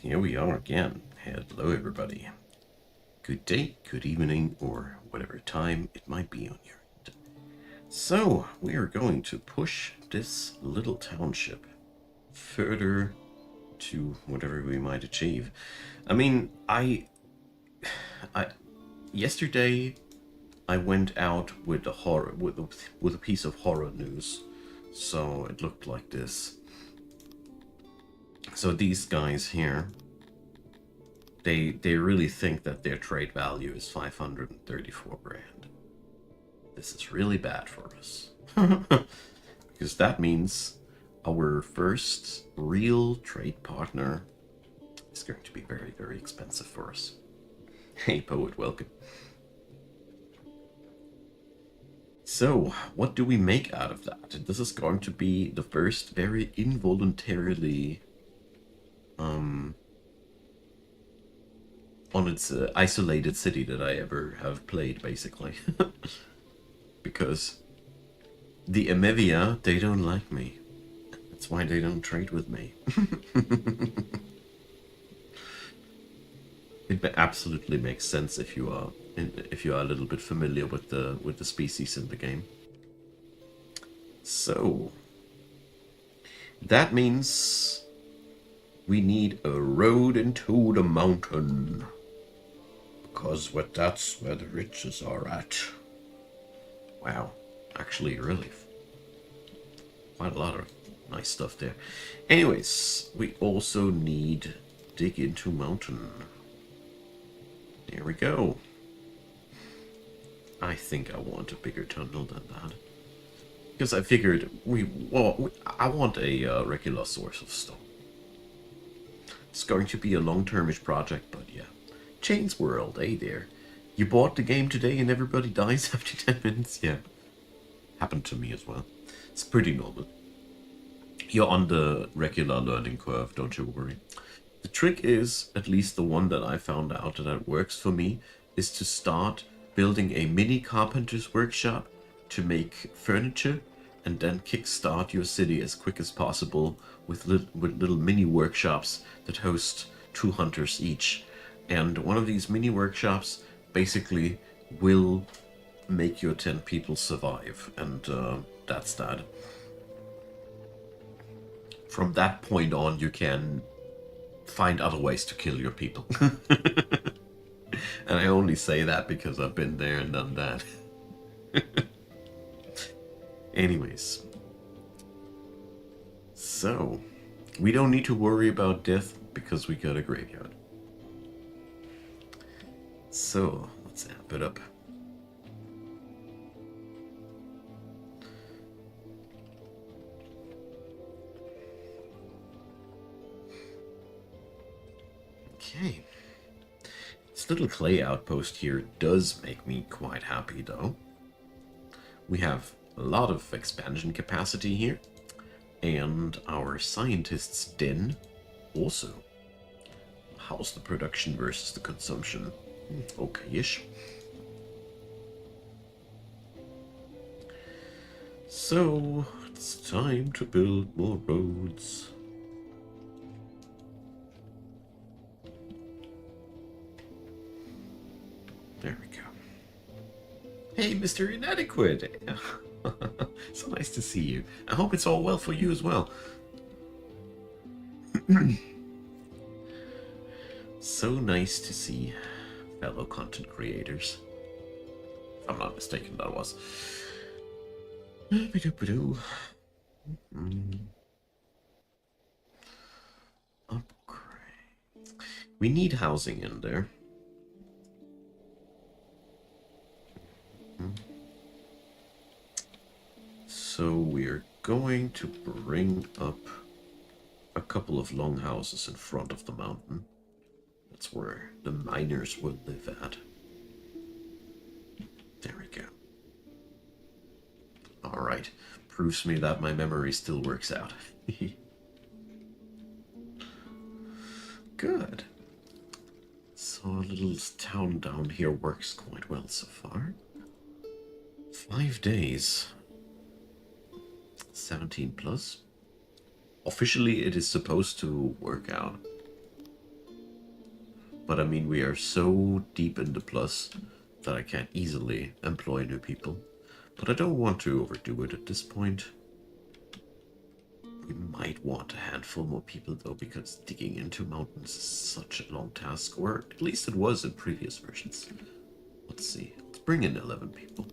Here we are again. Hello, everybody. Good day, good evening, or whatever time it might be on your end. So, we are going to push this little township further to whatever we might achieve. I mean, I yesterday I went out with a horror with a piece of horror news, so it looked like this. So these guys here, they really think that their trade value is 534 grand. This is really bad for us. Because that means our first real trade partner is going to be very, very expensive for us. Hey, Poet, welcome. So, what do we make out of that? This is going to be the first very involuntarily on its isolated city that I ever have played, basically. Because the Emevia, they don't like me. That's why they don't trade with me. It absolutely makes sense if you are a little bit familiar with the species in the game. So that means we need a road into the mountain, because that's where the riches are at. Wow, actually, really, quite a lot of nice stuff there. Anyways, we also need dig into mountain. There we go. I think I want a bigger tunnel than that, because I figured I want a regular source of stone. It's going to be a long-termish project, but yeah. Chains World, hey there. You bought the game today and everybody dies after 10 minutes? Yeah. Happened to me as well. It's pretty normal. You're on the regular learning curve, don't you worry. The trick is, at least the one that I found out that works for me, is to start building a mini carpenter's workshop to make furniture, and then kickstart your city as quick as possible with little mini workshops that host 2 hunters each. And one of these mini workshops basically will make your 10 people survive, and that's that. From that point on, you can find other ways to kill your people. And I only say that because I've been there and done that. Anyways. So, we don't need to worry about death because we got a graveyard. So, let's amp it up. Okay. This little clay outpost here does make me quite happy, though. We have a lot of expansion capacity here, and our scientist's den also. How's the production versus the consumption? Okay-ish. So, it's time to build more roads. There we go. Hey, Mr. Inadequate! So nice to see you. I hope it's all well for you as well. So nice to see fellow content creators. If I'm not mistaken, that was. Upgrade. We need housing in there. So we're going to bring up a couple of longhouses in front of the mountain. That's where the miners will live at. There we go. Alright. Proves me that my memory still works out. Good. So a little town down here works quite well so far. 5 days. 17 plus. Officially, it is supposed to work out. But I mean, we are so deep in the plus that I can't easily employ new people. But I don't want to overdo it at this point. We might want a handful more people though, because digging into mountains is such a long task, or at least it was in previous versions. Let's see, let's bring in 11 people.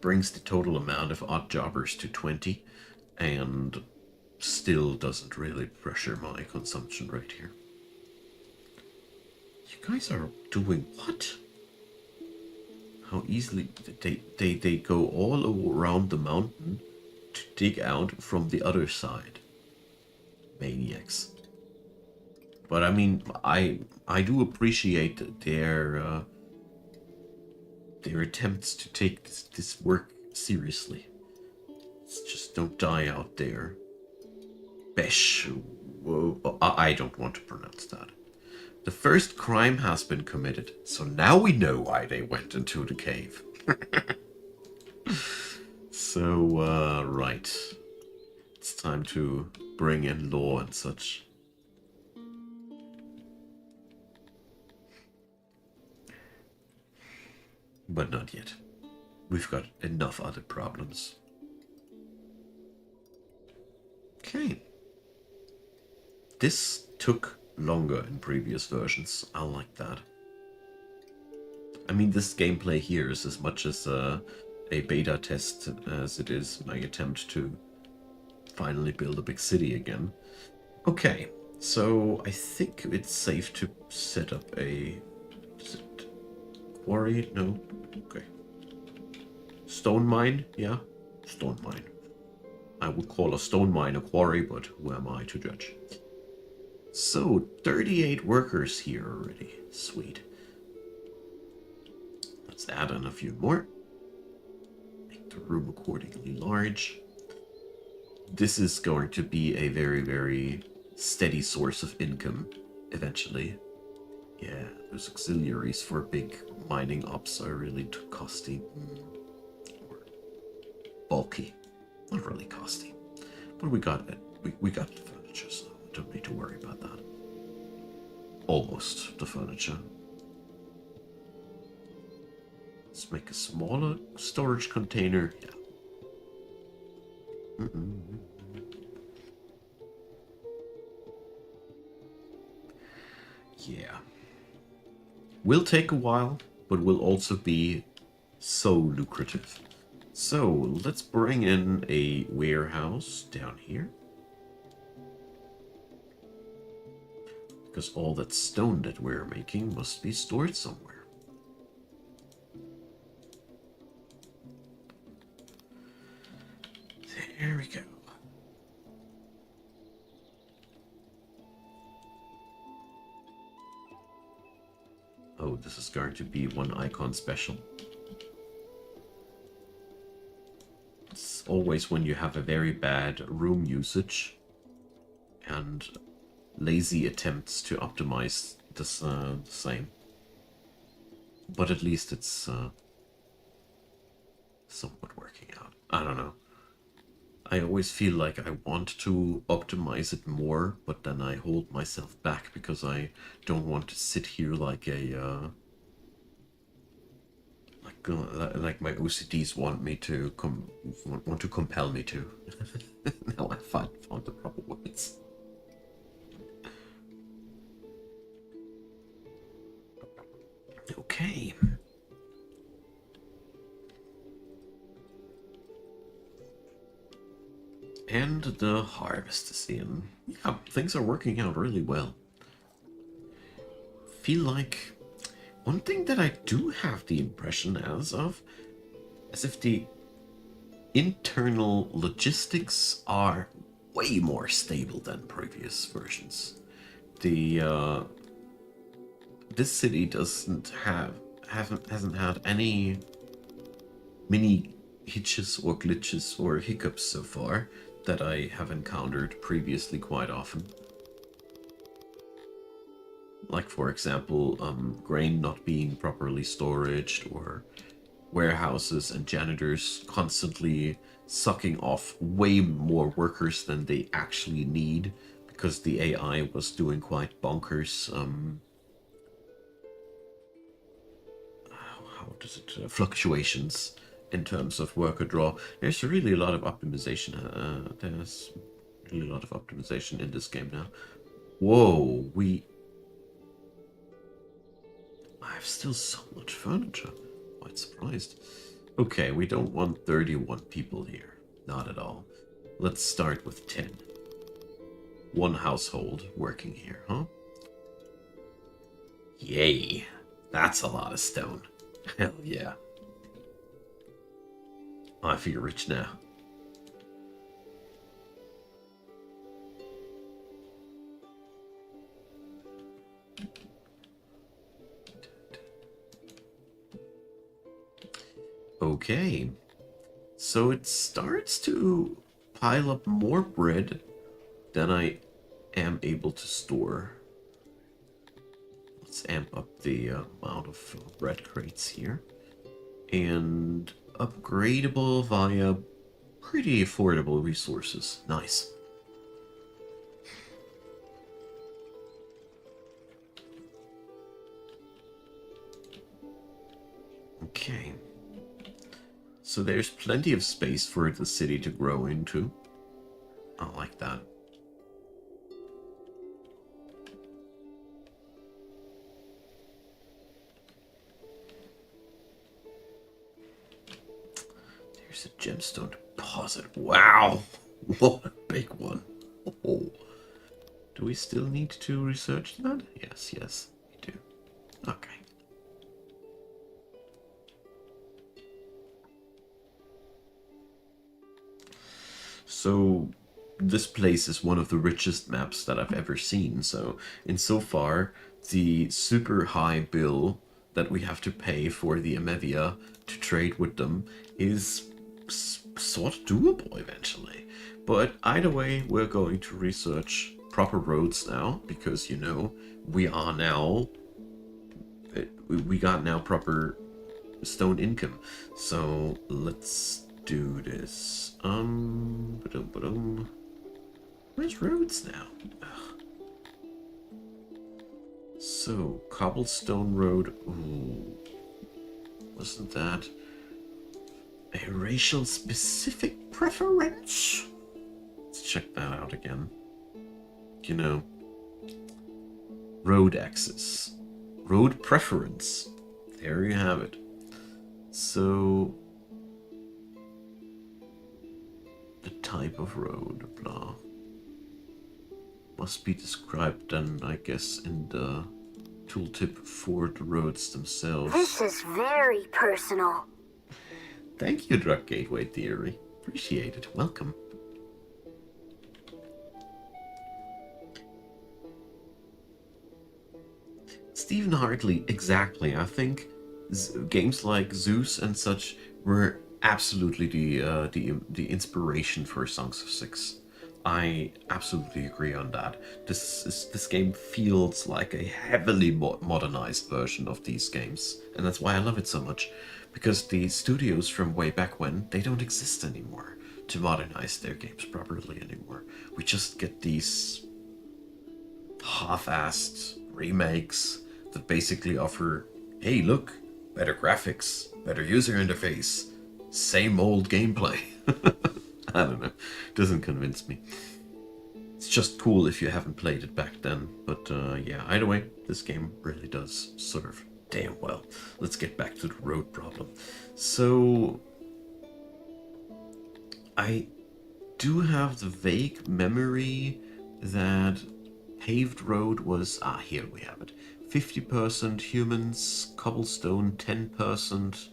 Brings the total amount of odd jobbers to 20, and still doesn't really pressure my consumption rate here. You guys are doing what? How easily they go all around the mountain to dig out from the other side. Maniacs. But I mean, I do appreciate their attempts to take this work seriously. Just don't die out there. Besh. I don't want to pronounce that. The first crime has been committed, so now we know why they went into the cave. So, right. It's time to bring in law and such. But not yet. We've got enough other problems. Okay. This took longer in previous versions. I like that. I mean, this gameplay here is as much as a beta test as it is my attempt to finally build a big city again. Okay, so I think it's safe to set up a... Is it quarry? No? Okay. Stone mine? Yeah? Stone mine. I would call a stone mine a quarry, but who am I to judge? So, 38 workers here already. Sweet. Let's add in a few more. Make the room accordingly large. This is going to be a very, very steady source of income eventually. Yeah, those auxiliaries for big mining ops are really too costly. Or bulky. Not really costly. But we got it. We got the furniture, so don't need to worry about that. Almost the furniture. Let's make a smaller storage container. Yeah. Yeah. Will take a while, but will also be so lucrative. So let's bring in a warehouse down here. Because all that stone that we're making must be stored somewhere. There we go. Oh, this is going to be one icon special. It's always when you have a very bad room usage and lazy attempts to optimize this same. But at least it's somewhat working out. I don't know. I always feel like I want to optimize it more, but then I hold myself back because I don't want to sit here like a like my OCDs want me to want to compel me to. Now I found the proper words. Okay. And the harvest is in. Yeah, things are working out really well. Feel like one thing that I do have the impression as if the internal logistics are way more stable than previous versions. The this city hasn't had any mini hitches or glitches or hiccups so far that I have encountered previously quite often. Like, for example, grain not being properly storaged, or warehouses and janitors constantly sucking off way more workers than they actually need because the AI was doing quite bonkers. How does it fluctuations in terms of worker draw? There's really a lot of optimization. There's really a lot of optimization in this game now. Whoa, I have still so much furniture. Quite surprised. Okay, we don't want 31 people here. Not at all. Let's start with 10. One household working here, huh? Yay. That's a lot of stone. Hell yeah. I feel rich now. Okay. So it starts to pile up more bread than I am able to store. Let's amp up the amount of bread crates here. And upgradable via pretty affordable resources. Nice. Okay. So there's plenty of space for the city to grow into. I like that. There's a gemstone deposit. Wow! What a big one. Oh. Do we still need to research that? Yes, yes, we do. Okay. So this place is one of the richest maps that I've ever seen. So insofar, the super high bill that we have to pay for the Amevia to trade with them is sort of doable eventually. But either way, we're going to research proper roads now because, you know, we are now we got now proper stone income. So let's do this. Where's roads now? Ugh. So cobblestone road. Ooh, wasn't that a racial specific preference? Let's check that out again. You know, road access, road preference. There you have it. So the type of road, blah, must be described then, I guess, in the tooltip for the roads themselves. This is very personal. Thank you, Drug Gateway Theory. Appreciate it. Welcome. Stephen Hartley, exactly. I think games like Zeus and such were absolutely the inspiration for Songs of Syx. I absolutely agree on that. This game feels like a heavily modernized version of these games, and that's why I love it so much. Because the studios from way back when, they don't exist anymore to modernize their games properly anymore. We just get these half-assed remakes that basically offer, hey, look, better graphics, better user interface, same old gameplay. I don't know. Doesn't convince me. It's just cool if you haven't played it back then. But yeah, either way, this game really does serve damn well. Let's get back to the road problem. So I do have the vague memory that paved road was, here we have it. 50% humans, cobblestone 10%,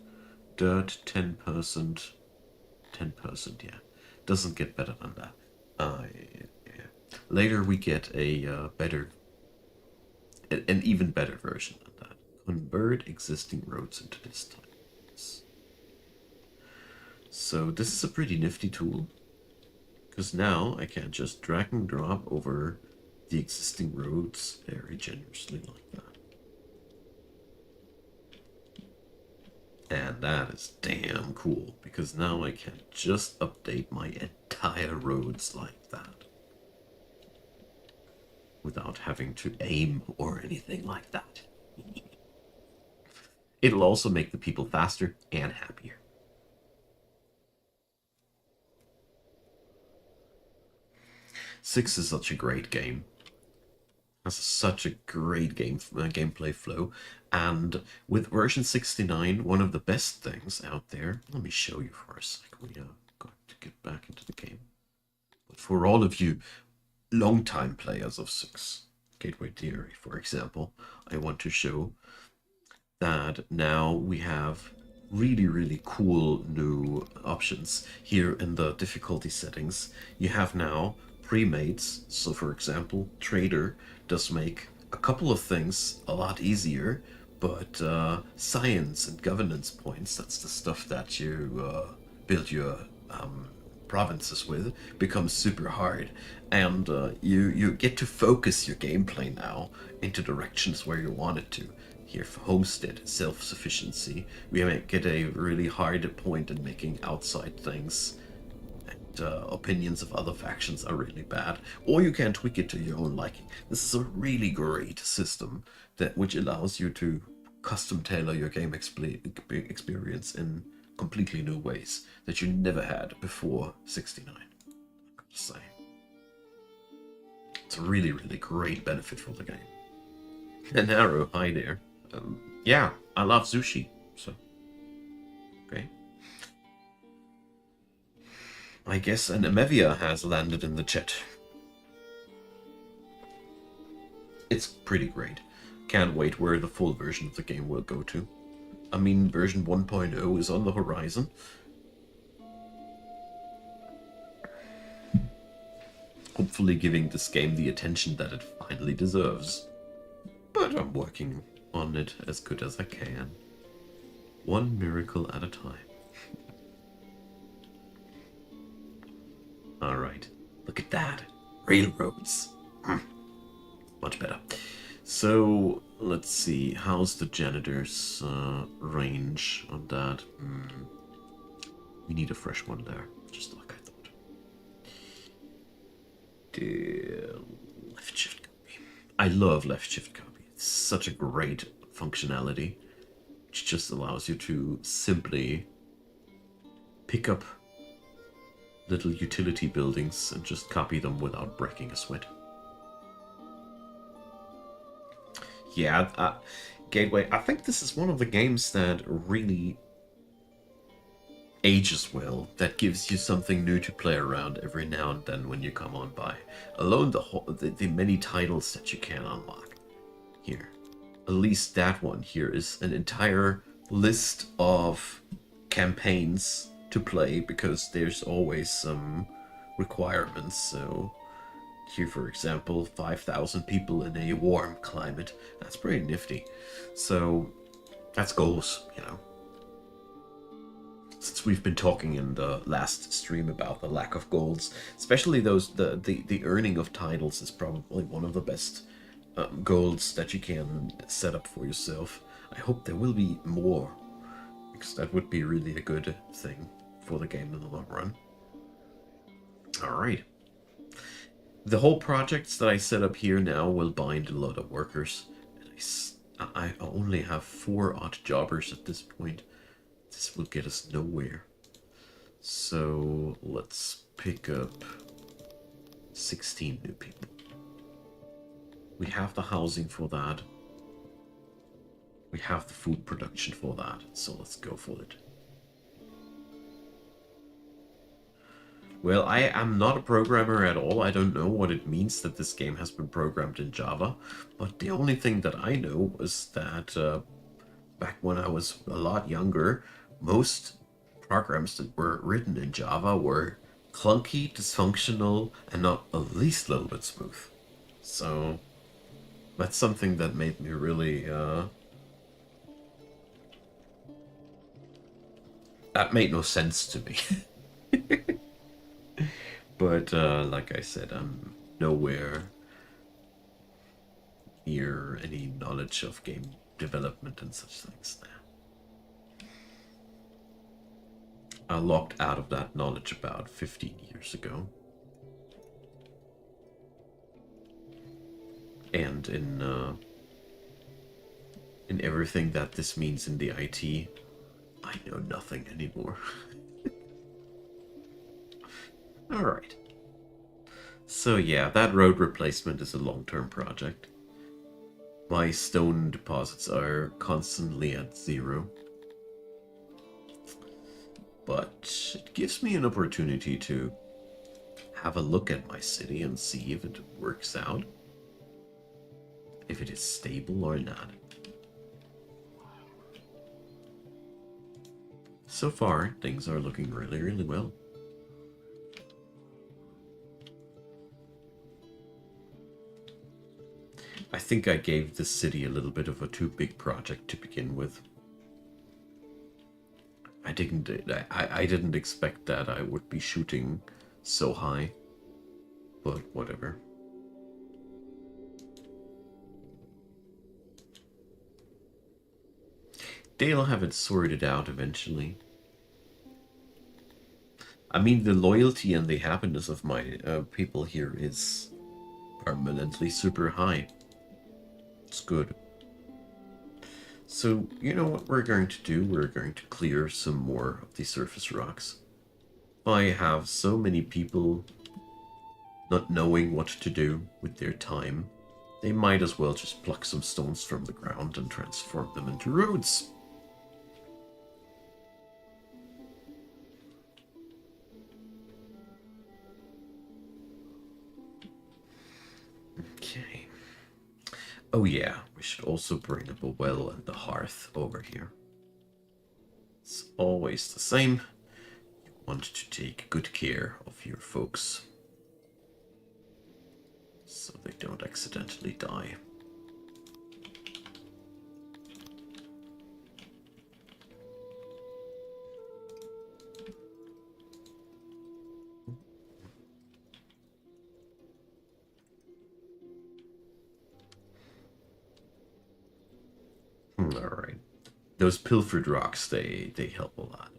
dirt 10%, 10%, yeah. Doesn't get better than that. Yeah. Later we get a an even better version of that. Convert existing roads into this type. So this is a pretty nifty tool, because now I can just drag and drop over the existing roads very generously like that. And that is damn cool, because now I can just update my entire roads like that. Without having to aim or anything like that. It'll also make the people faster and happier. Six is such a great game. Has such a great gameplay flow, and with version 69, one of the best things out there. Let me show you for a sec. We are going to get back into the game. But for all of you long-time players of Six, Gateway Theory, for example, I want to show that now we have really cool new options here in the difficulty settings. You have now pre-mates. So for example, Trader does make a couple of things a lot easier, but science and governance points, that's the stuff that you build your provinces with, becomes super hard, and you get to focus your gameplay now into directions where you want it to. Here for homestead self-sufficiency, we get a really hard point in making outside things, and opinions of other factions are really bad, or you can tweak it to your own liking. This is a really great system which allows you to custom tailor your game experience in completely new ways that you never had before 69. I'm gonna say it's a really great benefit for the game. And Arrow, hi there. Yeah, I love sushi, so okay. I guess an Emevia has landed in the chat. It's pretty great. Can't wait where the full version of the game will go to. I mean, version 1.0 is on the horizon. Hopefully giving this game the attention that it finally deserves. But I'm working on it as good as I can. One miracle at a time. Alright, look at that. Railroads. Much better. So, let's see. How's the janitor's range on that? We need a fresh one there, just like I thought. Left shift copy. I love left shift copy. It's such a great functionality, which just allows you to simply pick up little utility buildings and just copy them without breaking a sweat. Yeah, Gateway, I think this is one of the games that really ages well, that gives you something new to play around every now and then when you come on by. Alone the many titles that you can unlock here. At least that one here is an entire list of campaigns to play, because there's always some requirements. So here, for example, 5,000 people in a warm climate. That's pretty nifty. So that's goals, you know. Since we've been talking in the last stream about the lack of goals, especially those the earning of titles is probably one of the best goals that you can set up for yourself. I hope there will be more, because that would be really a good thing for the game in the long run. Alright. The whole projects that I set up here now will bind a lot of workers. And I only have 4 odd jobbers at this point. This will get us nowhere. So let's pick up 16 new people. We have the housing for that. We have the food production for that. So let's go for it. Well, I am not a programmer at all. I don't know what it means that this game has been programmed in Java. But the only thing that I know is that back when I was a lot younger, most programs that were written in Java were clunky, dysfunctional, and not at least a little bit smooth. So that's something that made me really... that made no sense to me. But like I said, I'm nowhere near any knowledge of game development and such things now. I locked out of that knowledge about 15 years ago. And in everything that this means in the IT, I know nothing anymore. Alright. So yeah, that road replacement is a long-term project. My stone deposits are constantly at 0. But it gives me an opportunity to have a look at my city and see if it works out. If it is stable or not. So far, things are looking really, really well. I think I gave this city a little bit of a too big project to begin with. I didn't expect that I would be shooting so high, but whatever. They'll have it sorted out eventually. I mean, the loyalty and the happiness of my people here is permanently super high. It's good. So, you know what we're going to do? We're going to clear some more of the surface rocks. I have so many people not knowing what to do with their time. They might as well just pluck some stones from the ground and transform them into roads. Okay. Oh yeah, we should also bring up a well and the hearth over here. It's always the same. You want to take good care of your folks, so they don't accidentally die. Alright. Those pilfered rocks, they help a lot.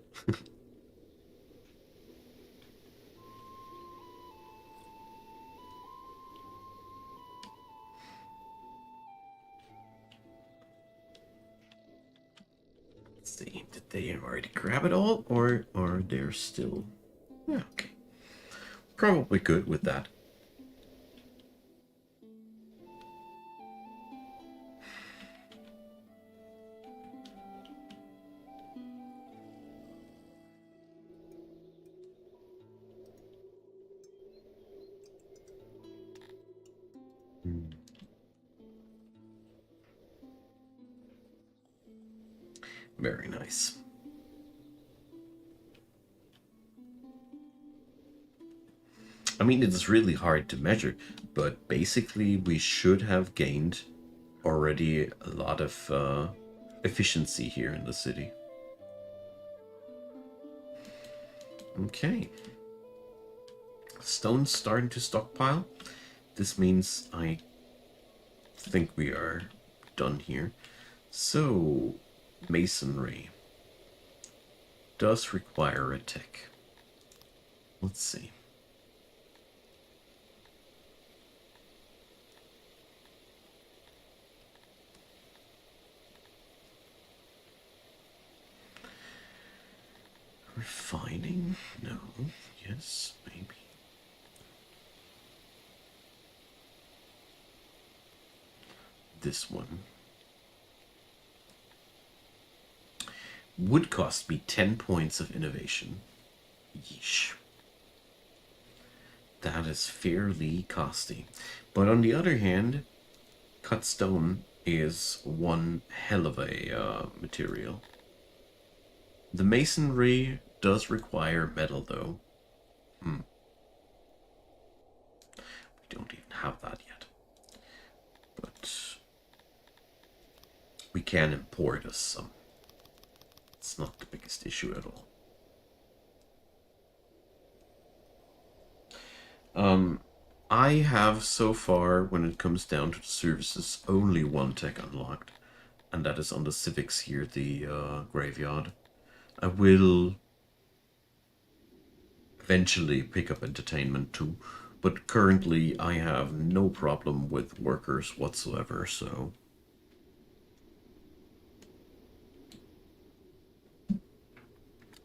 Let's see, did they already grab it all, or they're still... Yeah, okay. Probably good with that. Very nice. I mean, it's really hard to measure, but basically we should have gained already a lot of efficiency here in the city. Okay. Stone's starting to stockpile. This means I think we are done here. So, Masonry does require a tech. Let's see. Refining? No. Yes, maybe. This one would cost me 10 points of innovation. Yeesh. That is fairly costly. But on the other hand, cut stone is one hell of a material. The masonry does require metal, though. We don't even have that yet. But we can import us some. It's not the biggest issue at all. I have so far, when it comes down to the services, only one tech unlocked, and that is on the civics here, the graveyard. I will eventually pick up entertainment too. But currently I have no problem with workers whatsoever, so...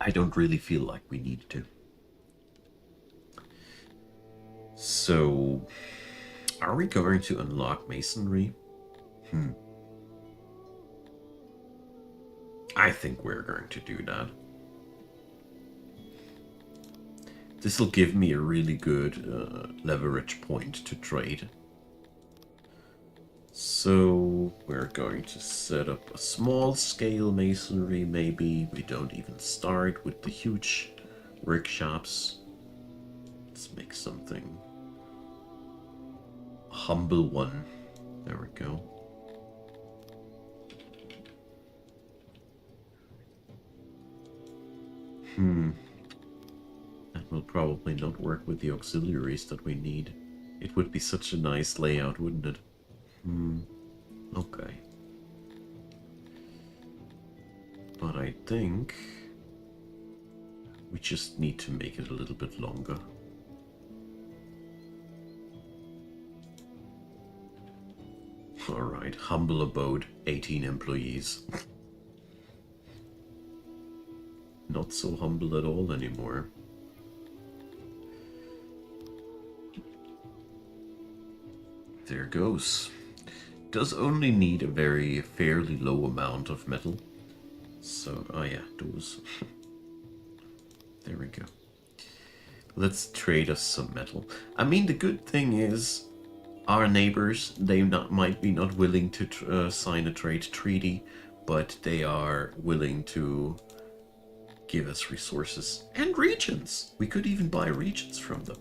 I don't really feel like we need to. So... Are we going to unlock Masonry? I think we're going to do that. This will give me a really good leverage point to trade. So we're going to set up a small scale masonry maybe. We don't even start with the huge workshops. Let's make something. A humble one. There we go. That will probably not work with the auxiliaries that we need. It would be such a nice layout, wouldn't it? Okay. But I think we just need to make it a little bit longer. Alright, humble abode, 18 employees. Not so humble at all anymore. There goes. Does only need a very fairly low amount of metal. So, oh yeah, those. There we go. Let's trade us some metal. I mean, the good thing is, our neighbors, they might be not willing to sign a trade treaty, but they are willing to give us resources and regions. We could even buy regions from them.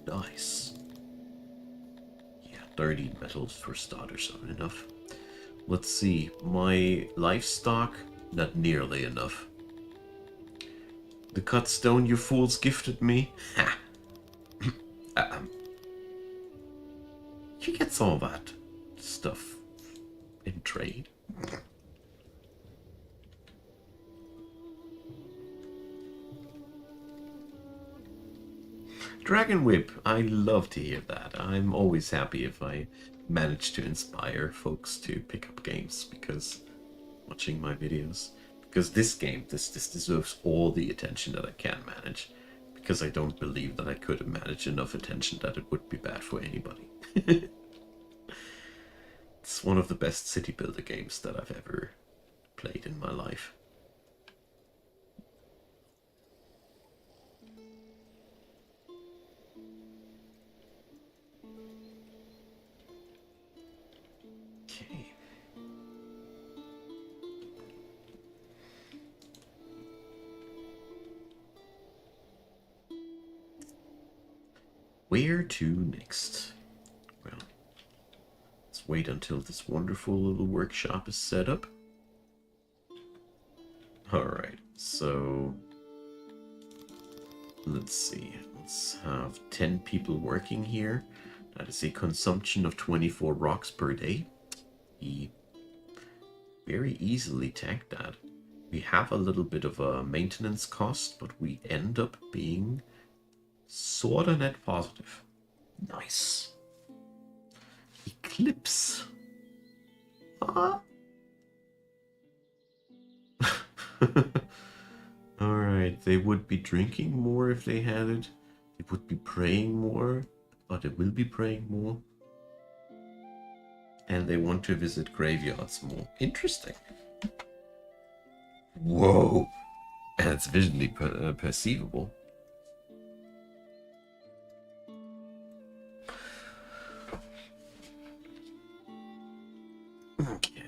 Nice. Yeah, 30 metals for starters aren't enough. Let's see. My livestock, not nearly enough. The cut stone you fools gifted me. Ha! You get some of that stuff in trade. Dragon Whip, I love to hear that. I'm always happy if I manage to inspire folks to pick up games because watching my videos. Because this game, this deserves all the attention that I can manage. Because I don't believe that I could have managed enough attention that it would be bad for anybody. It's one of the best city builder games that I've ever played in my life. Okay. Where to next? Well, let's wait until this wonderful little workshop is set up. Alright, so let's see. Let's have 10 people working here. That is a consumption of 24 rocks per day. We very easily tank that. We have a little bit of a maintenance cost, but we end up being sort of net positive. Nice. Eclipse. Ah. Alright, they would be drinking more if they had it. They would be praying more, or they will be praying more. And they want to visit graveyards more. Interesting. Whoa. And it's visually perceivable. Okay.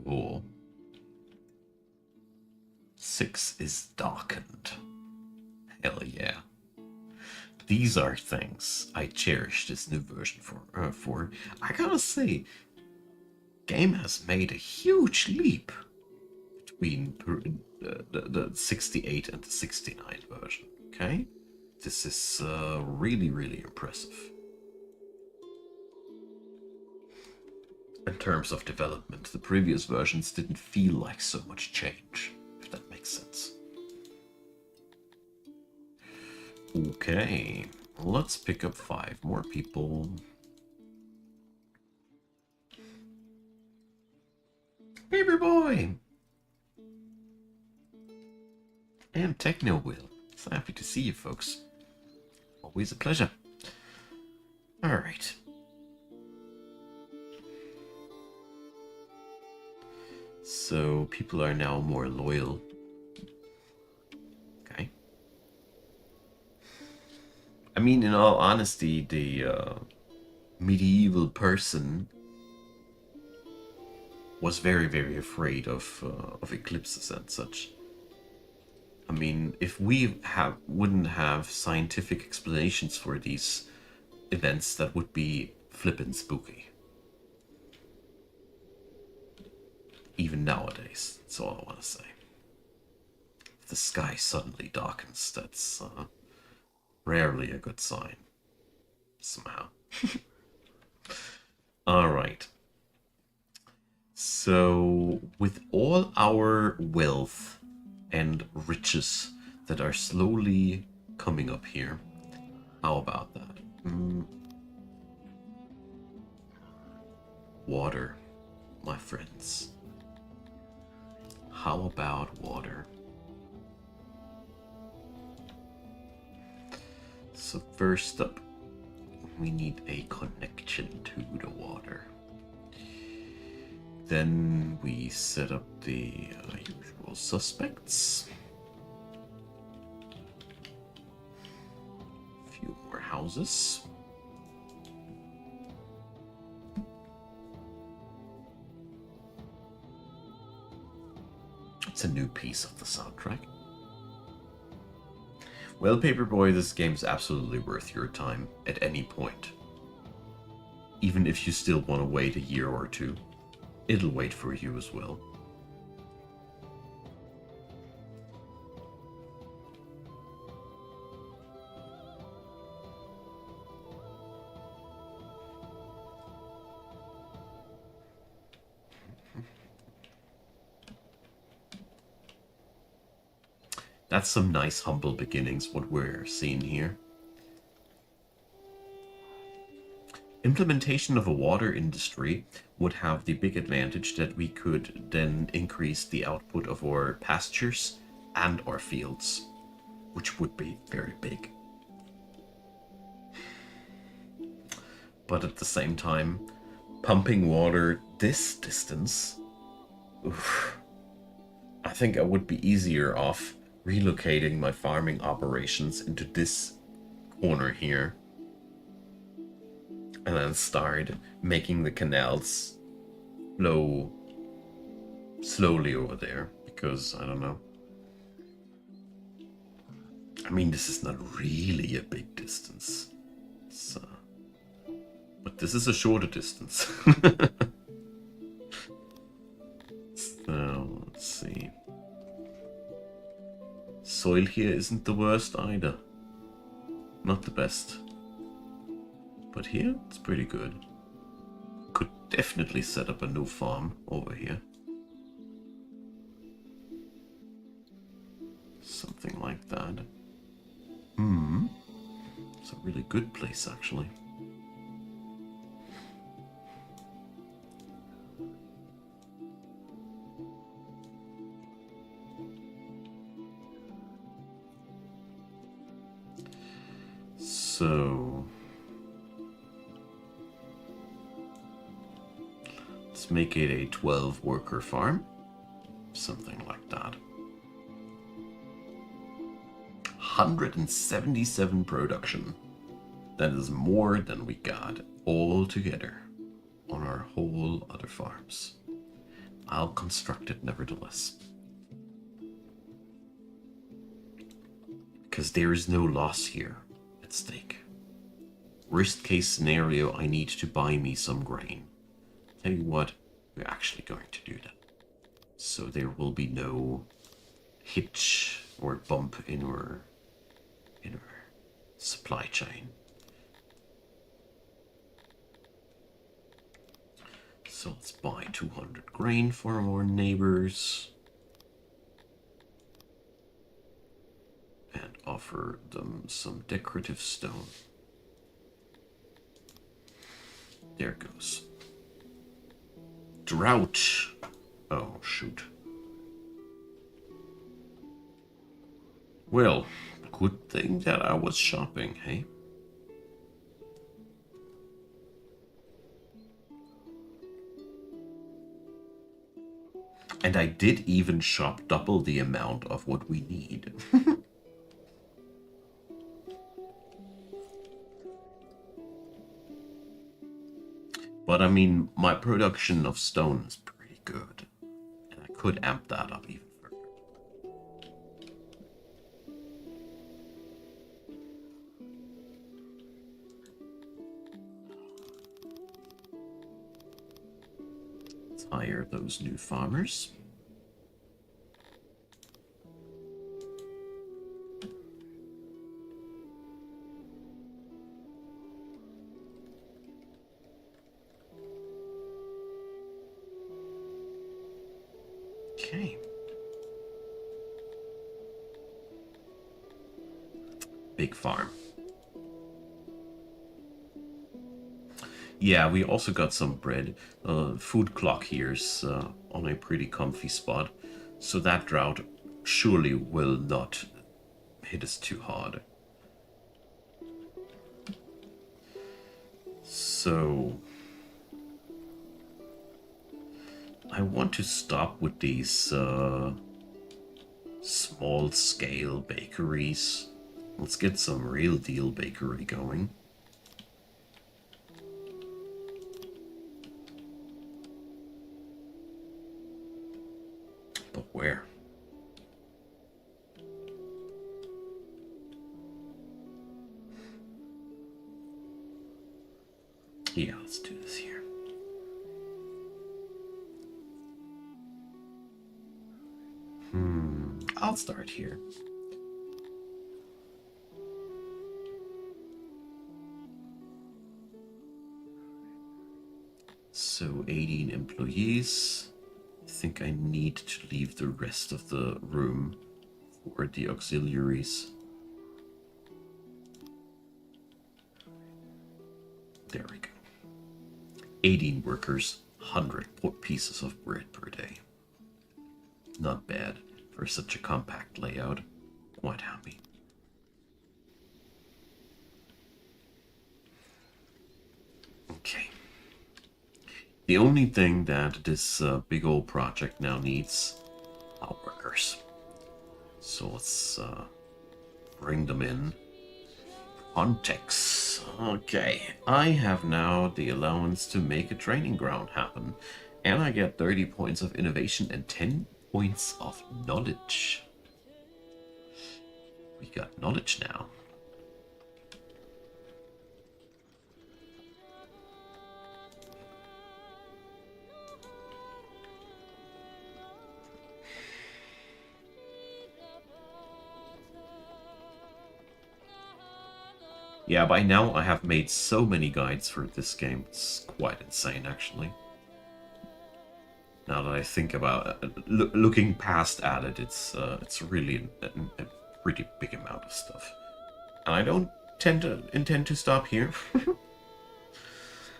Cool. Syx is darkened. Hell yeah. These are things I cherish this new version for. I gotta say, game has made a huge leap between the 68 and the 69 version, okay? This is really, really impressive. in terms of development. The previous versions didn't feel like so much change, if that makes sense. Okay, let's pick up 5 more people. Paper Boy! And Techno Will. So happy to see you, folks. Always a pleasure. Alright. So people are now more loyal. Okay. I mean, in all honesty, the medieval person was very, very afraid of eclipses and such. I mean, if we wouldn't have scientific explanations for these events, that would be flippin' spooky. Even nowadays, that's all I want to say. If the sky suddenly darkens, that's rarely a good sign. Somehow. Alright. So, with all our wealth and riches that are slowly coming up here, how about that? Water, my friends. How about water? So first up, we need a connection to the water. Then we set up the usual suspects. A few more houses. It's a new piece of the soundtrack. Well, Paperboy, this game's absolutely worth your time at any point. Even if you still want to wait a year or two, it'll wait for you as well. That's some nice humble beginnings, what we're seeing here. Implementation of a water industry would have the big advantage that we could then increase the output of our pastures and our fields, which would be very big. But at the same time, pumping water this distance, oof, I think I would be easier off relocating my farming operations into this corner here. And then start making the canals flow slowly over there. Because, I don't know. I mean, this is not really a big distance. But this is a shorter distance. So, let's see. Soil here isn't the worst either. Not the best. But here, it's pretty good. Could definitely set up a new farm over here. Something like that. It's a really good place, actually. So... let's make it a 12-worker farm. Something like that. 177 production. That is more than we got all together on our whole other farms. I'll construct it nevertheless. Because there is no loss here at stake. Worst case scenario, I need to buy me some grain. Tell you what, we're actually going to do that. So there will be no hitch or bump in our supply chain. So let's buy 200 grain for our neighbors. And offer them some decorative stone. There goes. Drought. Oh, shoot. Well, good thing that I was shopping, hey? And I did even shop double the amount of what we need. But I mean, my production of stone is pretty good. And I could amp that up even further. Let's hire those new farmers. Okay. Big farm. Yeah, we also got some bread. Food clock here's on a pretty comfy spot. So that drought surely will not hit us too hard. So I want to stop with these small scale bakeries. Let's get some real deal bakery going. But where? Yeah, let's do this here. I'll start here. So 18 employees. I think I need to leave the rest of the room for the auxiliaries. There we go. 18 workers, 100 pieces of bread per day. Not bad for such a compact layout. Quite happy. Okay. The only thing that this big old project now needs are workers. So let's bring them in. Context. Okay, I have now the allowance to make a training ground happen. And I get 30 points of innovation and 10 points of knowledge. We got knowledge now. Yeah, by now I have made so many guides for this game. It's quite insane, actually. Now that I think about it, looking past at it, it's really a pretty big amount of stuff. And I don't intend to stop here.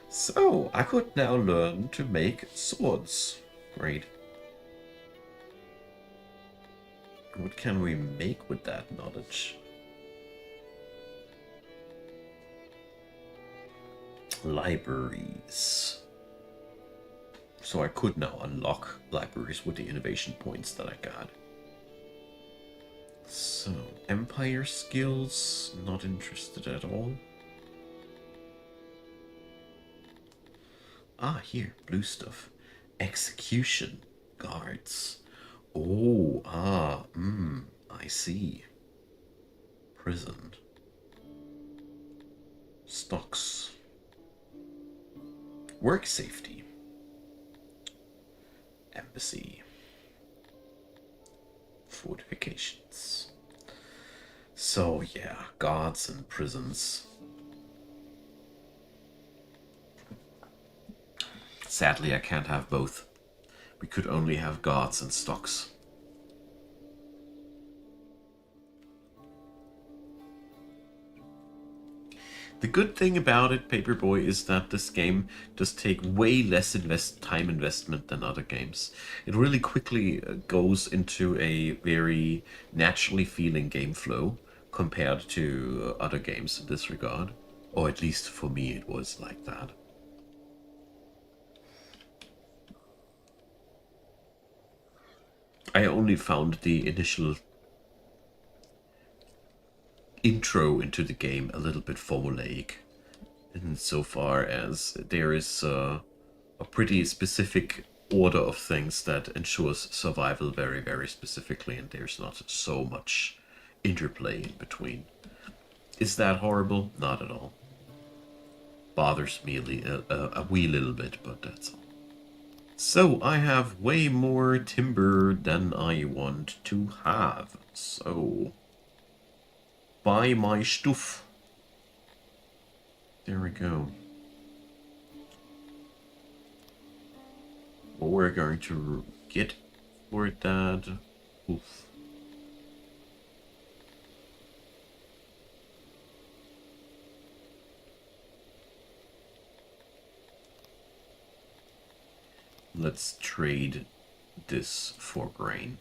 So, I could now learn to make swords. Great. What can we make with that knowledge? Libraries. So I could now unlock libraries with the innovation points that I got. So, empire skills, not interested at all. Ah, here, blue stuff. Execution, guards. Oh, I see. Prison. Stocks. Work safety. Embassy. Fortifications. So yeah, guards and prisons. Sadly, I can't have both. We could only have gods and stocks. The good thing about it, Paperboy, is that this game does take way less time investment than other games. It really quickly goes into a very naturally feeling game flow compared to other games in this regard. Or at least for me it was like that. I only found the initial intro into the game a little bit formulaic, insofar as there is a pretty specific order of things that ensures survival very, very specifically, and there's not so much interplay in between. Is that horrible? Not at all. Bothers me a wee little bit, but that's all. So I have way more timber than I want to have. So buy my stuff. There we go. What we're going to get for that. Oof. Let's trade this for grain.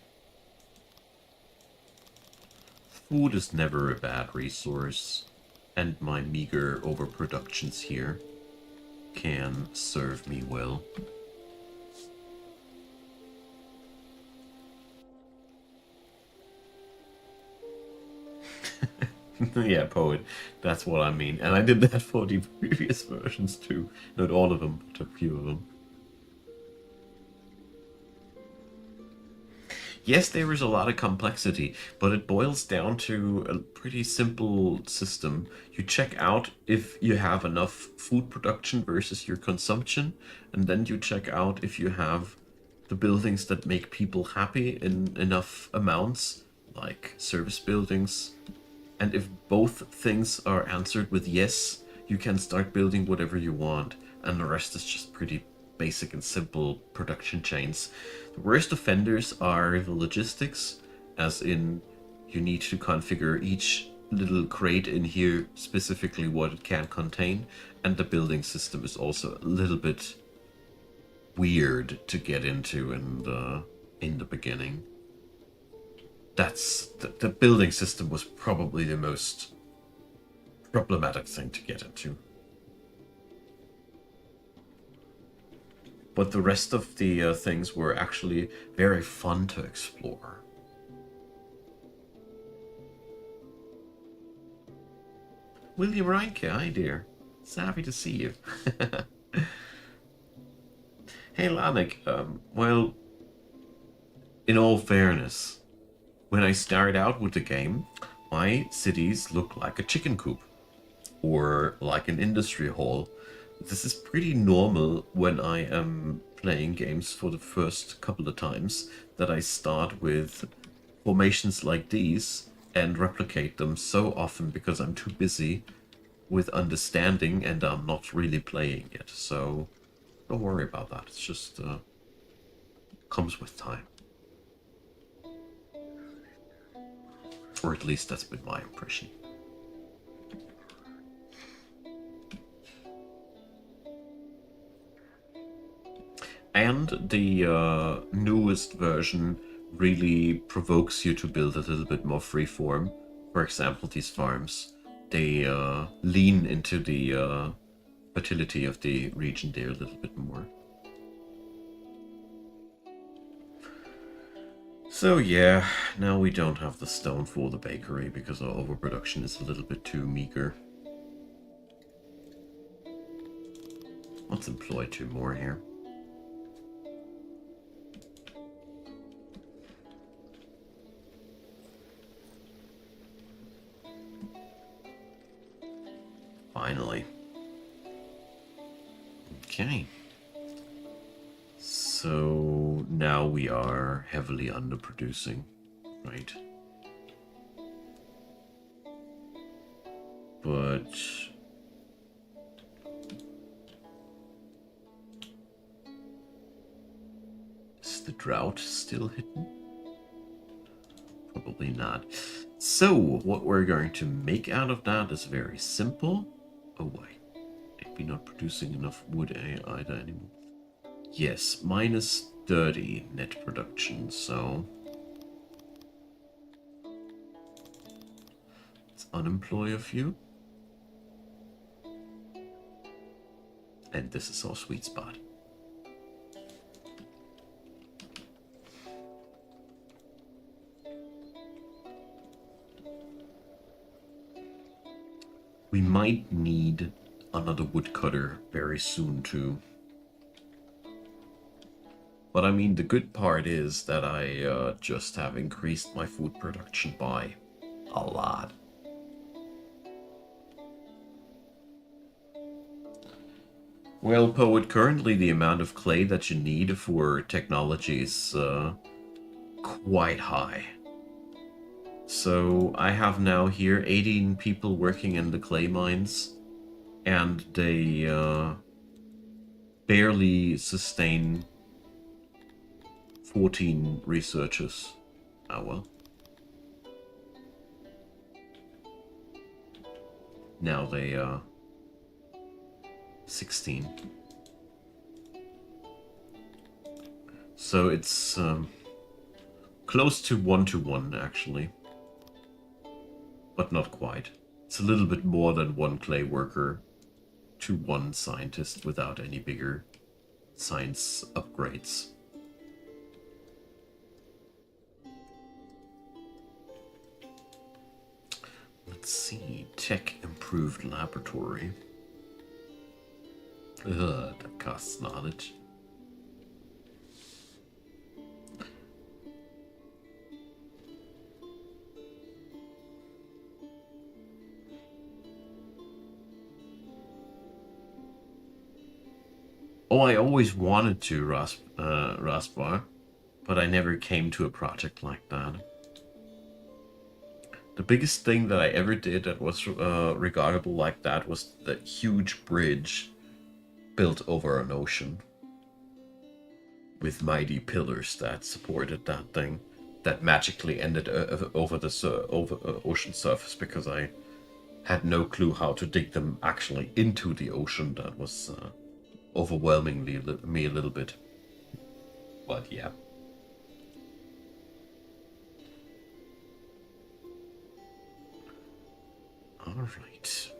Food is never a bad resource, and my meager overproductions here can serve me well. Yeah, poet. That's what I mean. And I did that for the previous versions too. Not all of them, but a few of them. Yes, there is a lot of complexity, but it boils down to a pretty simple system. You check out if you have enough food production versus your consumption, and then you check out if you have the buildings that make people happy in enough amounts, like service buildings. And if both things are answered with yes, you can start building whatever you want, and the rest is just pretty basic and simple production chains. The worst offenders are the logistics, as in you need to configure each little crate in here specifically what it can contain, and the building system is also a little bit weird to get into in the beginning. That's the building system was probably the most problematic thing to get into. But the rest of the things were actually very fun to explore. William Reinke, hi dear. It's happy to see you. Hey Lanik, well, in all fairness, when I started out with the game, my cities look like a chicken coop or like an industry hall. This is pretty normal when I am playing games for the first couple of times, that I start with formations like these and replicate them so often because I'm too busy with understanding and I'm not really playing it. So don't worry about that. It's just comes with time. Or at least that's been my impression. And the newest version really provokes you to build a little bit more freeform. For example, these farms, they lean into the fertility of the region there a little bit more. So yeah, now we don't have the stone for the bakery because our overproduction is a little bit too meager. Let's employ 2 more here. Finally. Okay. So now we are heavily underproducing, right? But drought still hidden? Probably not. So, what we're going to make out of that is very simple. Oh, wait. Maybe not producing enough wood either anymore. Yes, minus 30 net production, so... let's unemploy a few. And this is our sweet spot. We might need another woodcutter very soon too. But I mean, the good part is that I just have increased my food production by a lot. Well, Poet, currently the amount of clay that you need for technology is quite high. So I have now here 18 people working in the clay mines, and they barely sustain 14 researchers. Oh well. Now they 16. So it's close to 1-to-1 actually. But not quite. It's a little bit more than one clay worker to one scientist without any bigger science upgrades. Let's see. Tech improved laboratory. That costs knowledge. Oh, I always wanted to, Rasbar, but I never came to a project like that. The biggest thing that I ever did that was regardable like that was the huge bridge built over an ocean with mighty pillars that supported that thing that magically ended over the ocean surface because I had no clue how to dig them actually into the ocean. That was overwhelmingly me a little bit, but yeah. All right.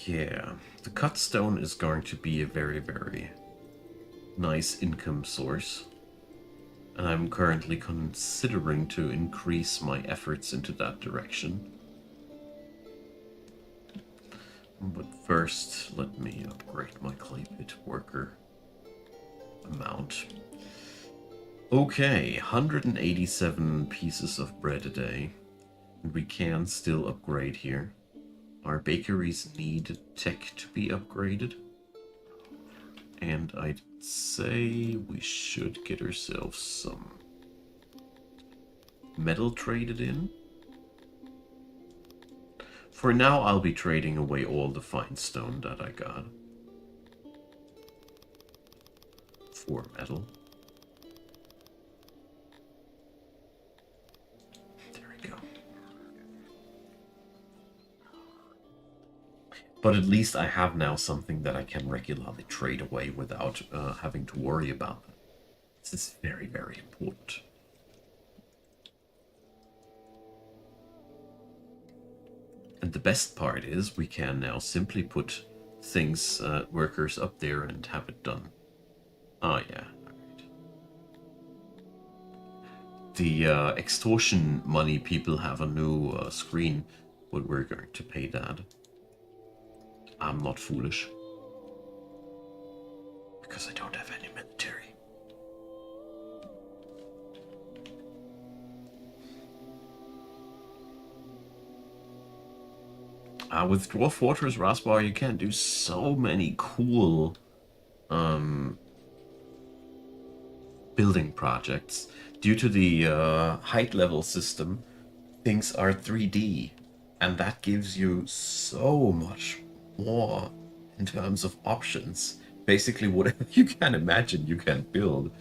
Yeah, the cut stone is going to be a very, very nice income source. And I'm currently considering to increase my efforts into that direction. But first, let me upgrade my clay pit worker amount. Okay, 187 pieces of bread a day. And we can still upgrade here. Our bakeries need tech to be upgraded. And I'd say we should get ourselves some metal traded in. For now, I'll be trading away all the fine stone that I got for metal. There we go. But at least I have now something that I can regularly trade away without having to worry about it. This is very, very important. And the best part is we can now simply put things, workers up there and have it done. Oh yeah, alright. The extortion money people have a new screen, but we're going to pay that. I'm not foolish. Because I don't have any military. With Dwarf Fortress Rasbar, you can do so many cool building projects. Due to the height level system, things are 3D, and that gives you so much more in terms of options. Basically, whatever you can imagine, you can build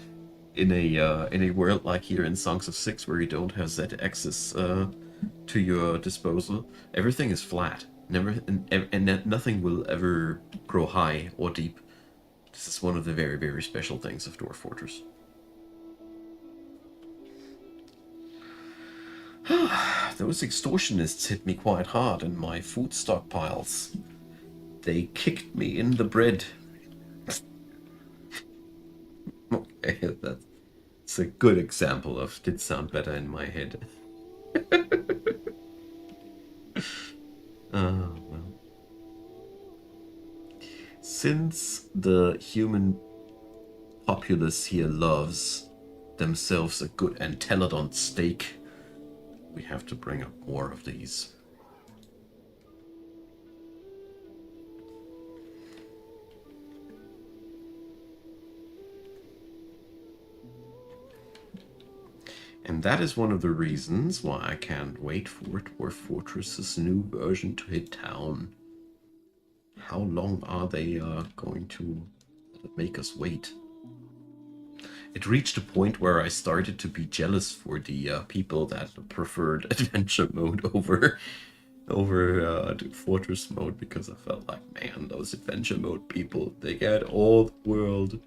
in a world like here in Songs of Syx, where you don't have Z-axis to your disposal. Everything is flat. Never and nothing will ever grow high or deep. This is one of the very, very special things of Dwarf Fortress. Those extortionists hit me quite hard in my food stockpiles. They kicked me in the bread. Okay, that's a good example of did sound better in my head. Well. Since the human populace here loves themselves a good enteladon steak, we have to bring up more of these. And that is one of the reasons why I can't wait for Dwarf Fortress's new version to hit town. How long are they going to make us wait? It reached a point where I started to be jealous for the people that preferred adventure mode over the Fortress mode, because I felt like, man, those adventure mode people, they get all the world,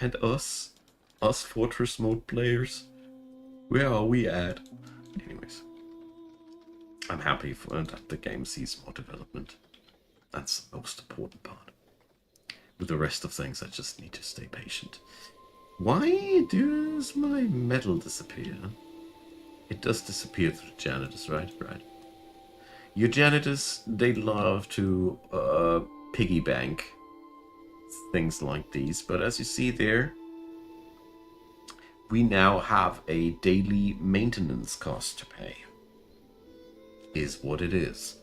and us Fortress mode players, where are we at? Anyways, I'm happy for that the game sees more development. That's the most important part. With the rest of things, I just need to stay patient. Why does my metal disappear? It does disappear through the janitors, right? Right. Your janitors, they love to piggy bank things like these, but as you see there, we now have a daily maintenance cost to pay. Is what it is.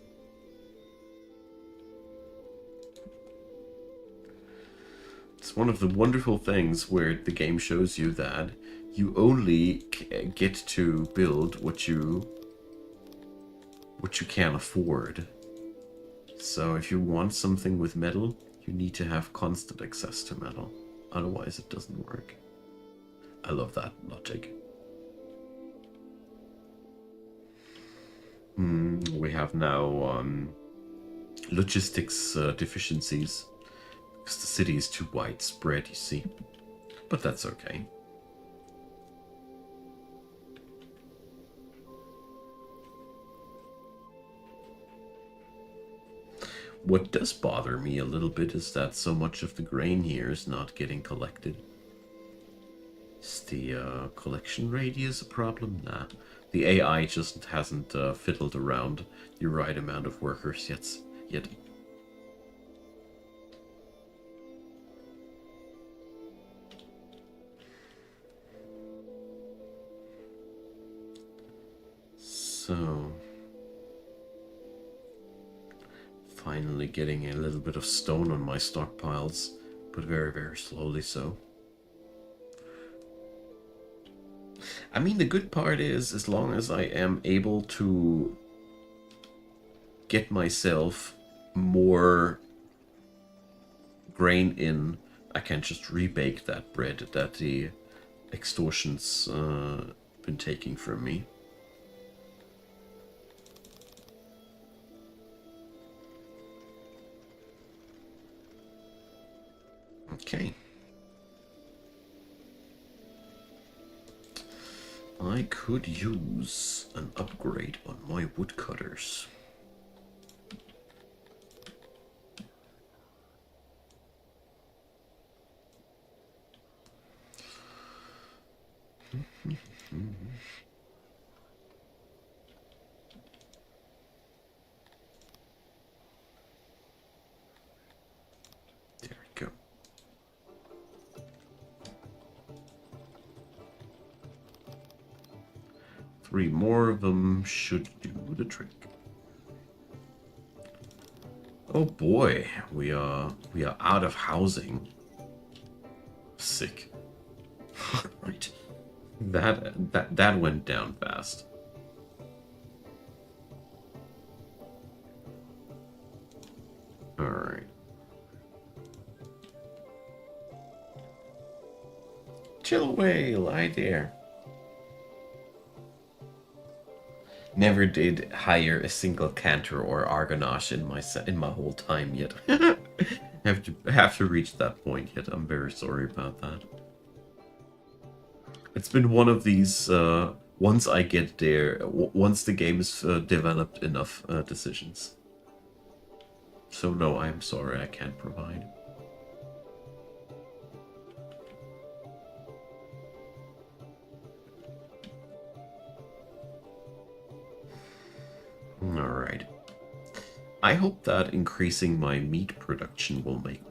It's one of the wonderful things where the game shows you that you only get to build what you can afford. So if you want something with metal, you need to have constant access to metal. Otherwise it doesn't work. I love that logic. We have now logistics deficiencies. Because the city is too widespread, you see. But that's okay. What does bother me a little bit is that so much of the grain here is not getting collected. Is the collection radius a problem? Nah. The AI just hasn't fiddled around the right amount of workers yet. So, finally getting a little bit of stone on my stockpiles, but very, very slowly so. I mean, the good part is, as long as I am able to get myself more grain in, I can just rebake that bread that the extortion's been taking from me. Okay. I could use an upgrade on my woodcutters. There we go. Three more of them should do the trick. Oh boy, we are out of housing. Sick. Right. That went down fast. Alright. Chill away, lie there. Never did hire a single cantor or argonaut in my whole time yet. have to reach that point yet. I'm very sorry about that. It's been one of these. Once I get there, once the game is developed enough decisions. So no, I'm sorry, I can't provide. Alright. I hope that increasing my meat production will make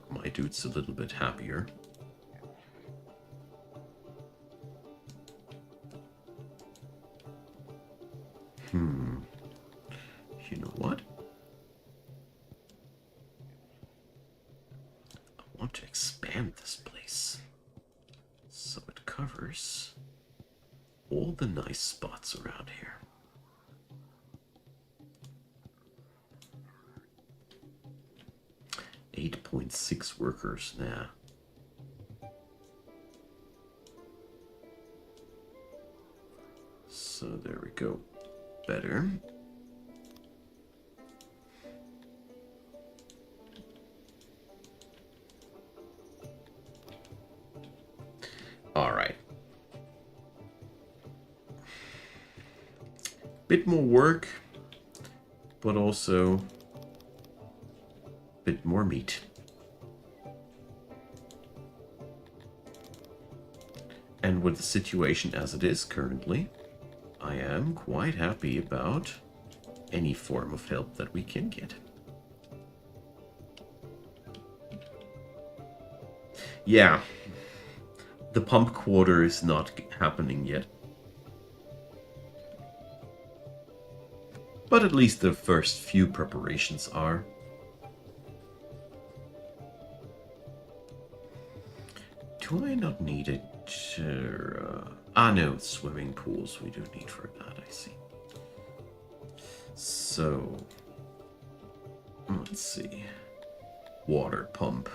my dudes a little bit happier. You know what? I want to expand this place so it covers all the nice spots around here. .6 workers now. So there we go. Better. All right. Bit more work, but also a bit more meat. And with the situation as it is currently, I am quite happy about any form of help that we can get. Yeah, the pump quarter is not happening yet. But at least the first few preparations are. Do I not need it? No, swimming pools we do need for that, I see. So, let's see. Water pump.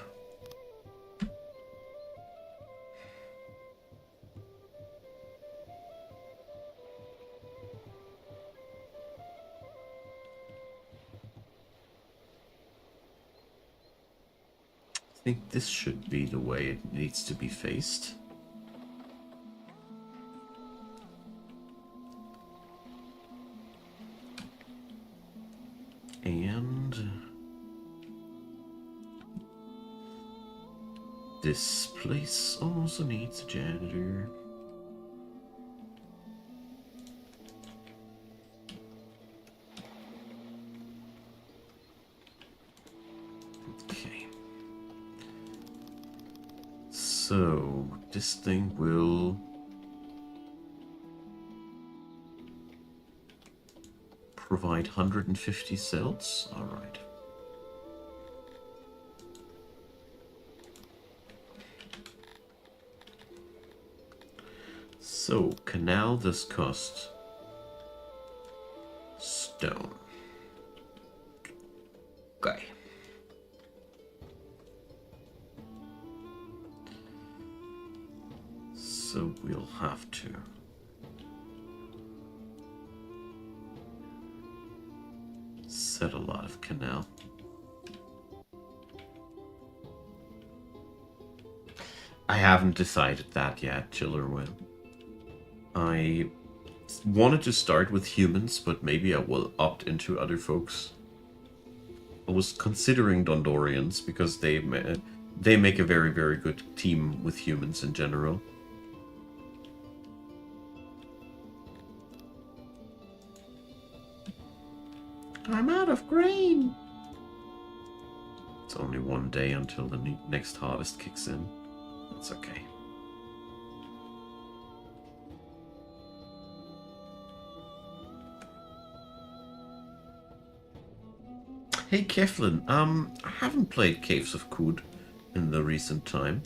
I think this should be the way it needs to be faced. And this place also needs a janitor. Okay. So this thing will provide 150 cells. All right. So canal does cost stone. Okay. So we'll have to set a lot of canal. I haven't decided that yet, Chillerwin. I wanted to start with humans, but maybe I will opt into other folks. I was considering Dondorians because they make a very, very good team with humans in general. I'm out of grain. It's only one day until the next harvest kicks in. That's okay. Hey Keflin, I haven't played Caves of Qud in the recent time.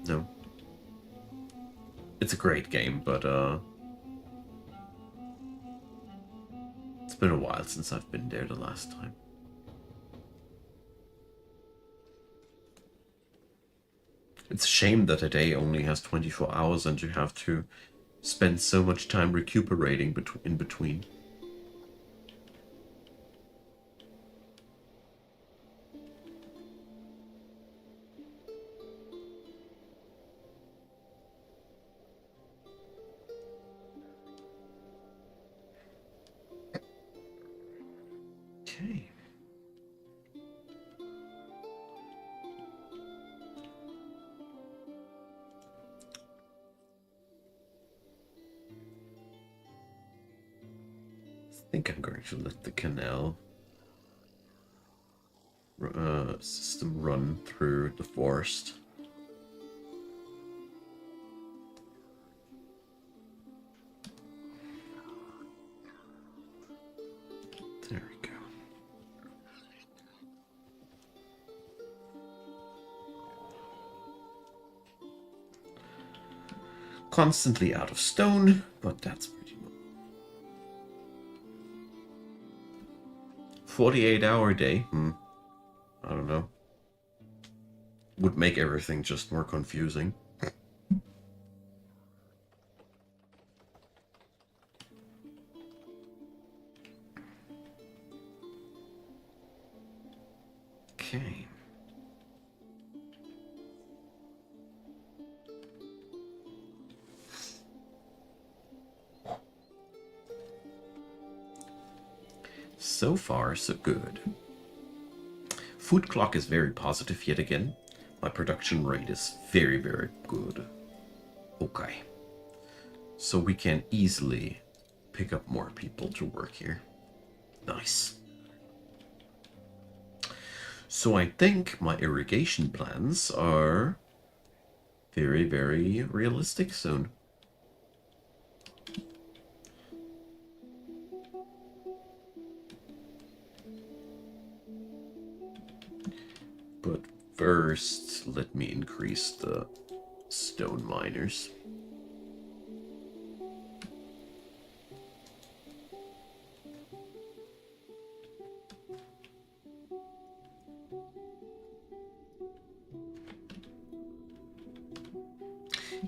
No. It's a great game, but it's been a while since I've been there the last time. It's a shame that a day only has 24 hours and you have to spend so much time recuperating in between. Okay. I think I'm going to let the canal system run through the forest. There we go. Constantly out of stone, but that's pretty much 48-hour day. I don't know. Would make everything just more confusing. Okay. So far, so good. Food clock is very positive yet again. My production rate is very, very good. Okay. So we can easily pick up more people to work here. Nice. So I think my irrigation plans are very, very realistic soon. But first, let me increase the stone miners.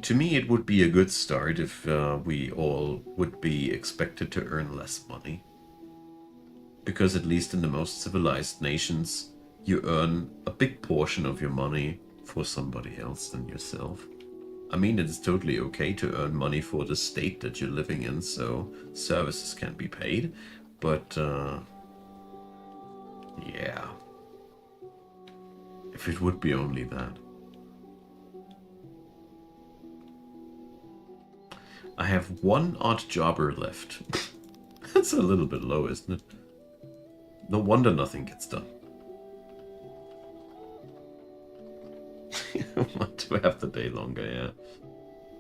To me, it would be a good start if we all would be expected to earn less money. Because at least in the most civilized nations, you earn a big portion of your money for somebody else than yourself. I mean, it's totally okay to earn money for the state that you're living in, so services can be paid, but yeah. If it would be only that. I have one odd jobber left. That's a little bit low, isn't it? No wonder nothing gets done. I want to have the day longer, yeah.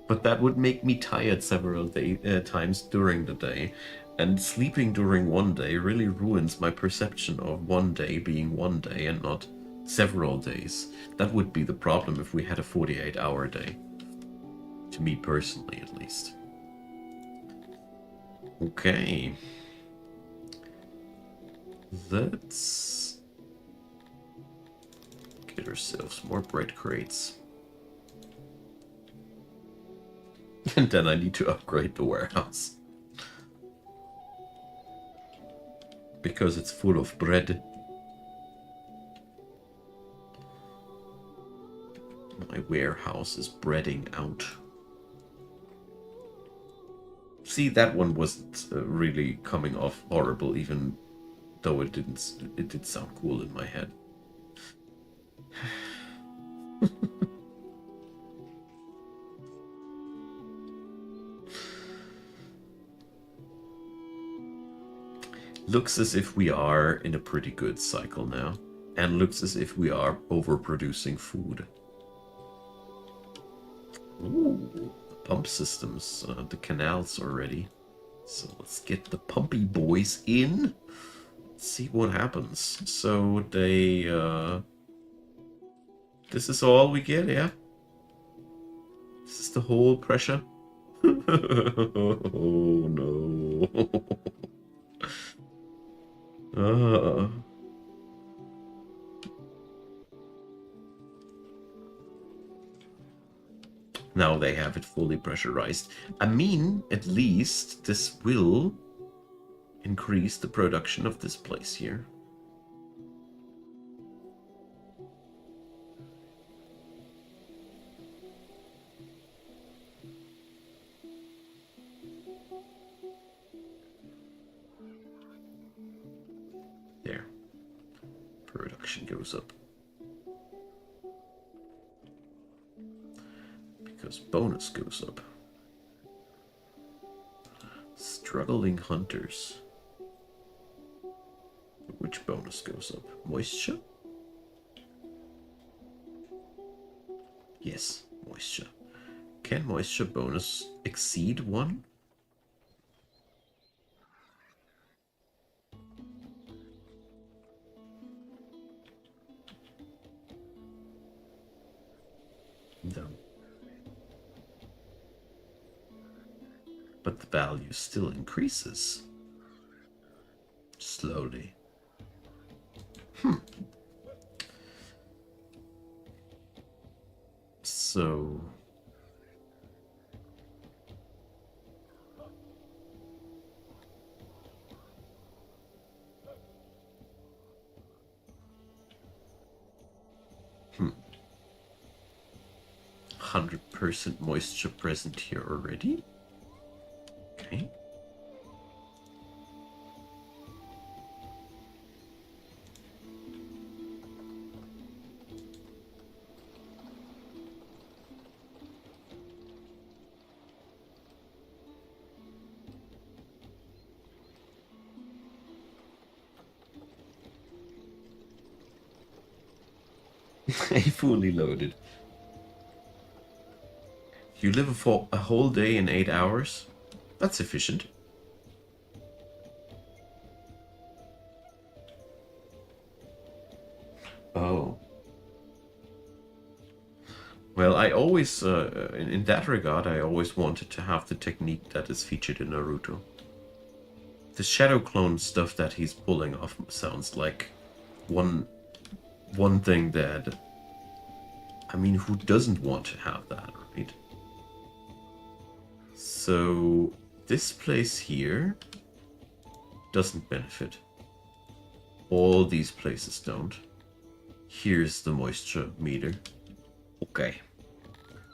But that would make me tired several times during the day. And sleeping during one day really ruins my perception of one day being one day and not several days. That would be the problem if we had a 48-hour day. To me personally, at least. Okay. Let's get ourselves more bread crates. And then I need to upgrade the warehouse. Because it's full of bread. My warehouse is breading out. See, that one wasn't really coming off horrible, even though it didn't. It did sound cool in my head. Looks as if we are in a pretty good cycle now, and looks as if we are overproducing food. Ooh, pump systems, the canals already. So let's get the pumpy boys in. Let's see what happens. So they, this is all we get, yeah? This is the whole pressure? Oh no. Now they have it fully pressurized. I mean, at least this will increase the production of this place here. There. Production goes up. Because bonus goes up. Struggling hunters. Which bonus goes up? Moisture? Yes, moisture. Can moisture bonus exceed 1? No. But the value still increases. Slowly. So... Hmm. 100% moisture present here already? Okay. Fully loaded. You live for a whole day in 8 hours? That's efficient. Oh. Well, I always, in that regard, I always wanted to have the technique that is featured in Naruto. The shadow clone stuff that he's pulling off sounds like one thing that... I mean, who doesn't want to have that, right? So, this place here doesn't benefit. All these places don't. Here's the moisture meter. Okay.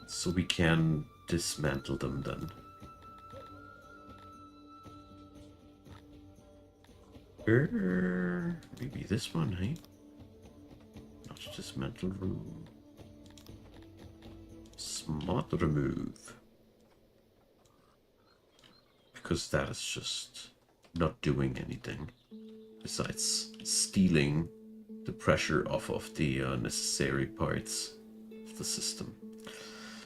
So we can dismantle them then. Maybe this one, hey? Not dismantle room. Smart remove. Because that is just not doing anything. Besides stealing the pressure off of the necessary parts of the system.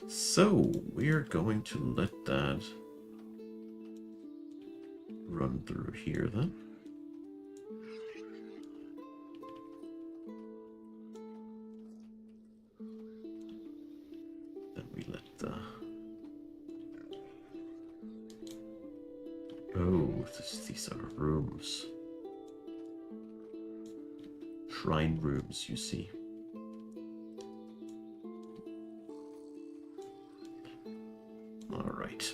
So we're going to let that run through here then. Then we let the... Oh, these are rooms. Shrine rooms, you see. All right.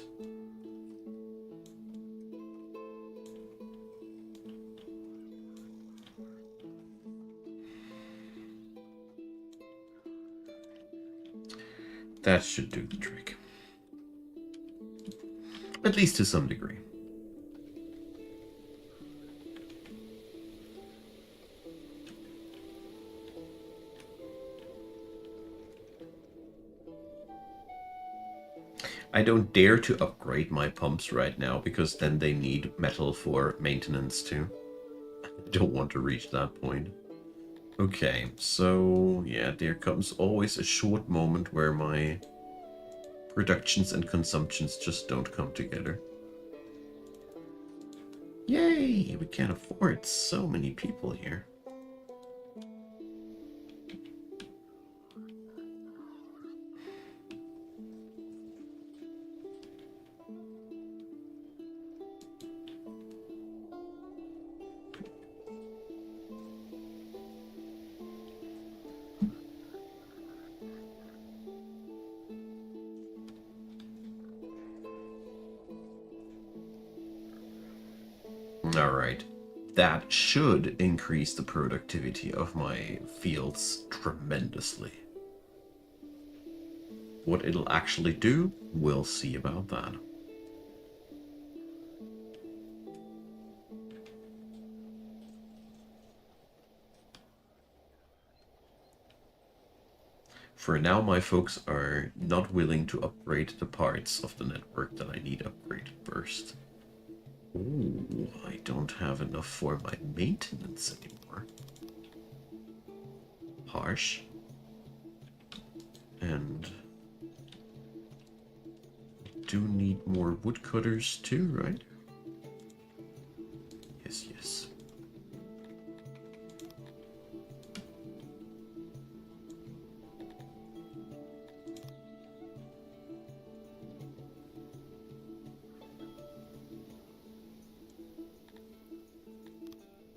That should do the trick. At least to some degree. I don't dare to upgrade my pumps right now, because then they need metal for maintenance too. I don't want to reach that point. Okay, so yeah, there comes always a short moment where my productions and consumptions just don't come together. Yay! We can't afford so many people here. Alright. That should increase the productivity of my fields tremendously. What it'll actually do, we'll see about that. For now, my folks are not willing to upgrade the parts of the network that I need upgraded first. Ooh, I don't have enough for my maintenance anymore. Harsh. And do need more woodcutters too, right? Yes, yes.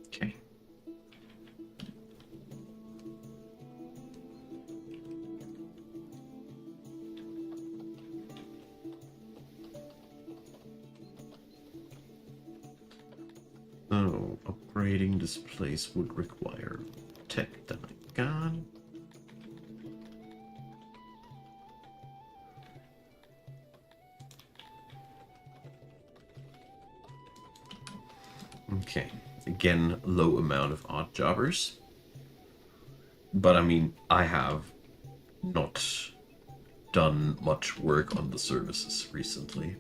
Okay. So, upgrading this place would require tech that I got. Okay, again, low amount of odd jobbers. But I mean, I have not done much work on the services recently.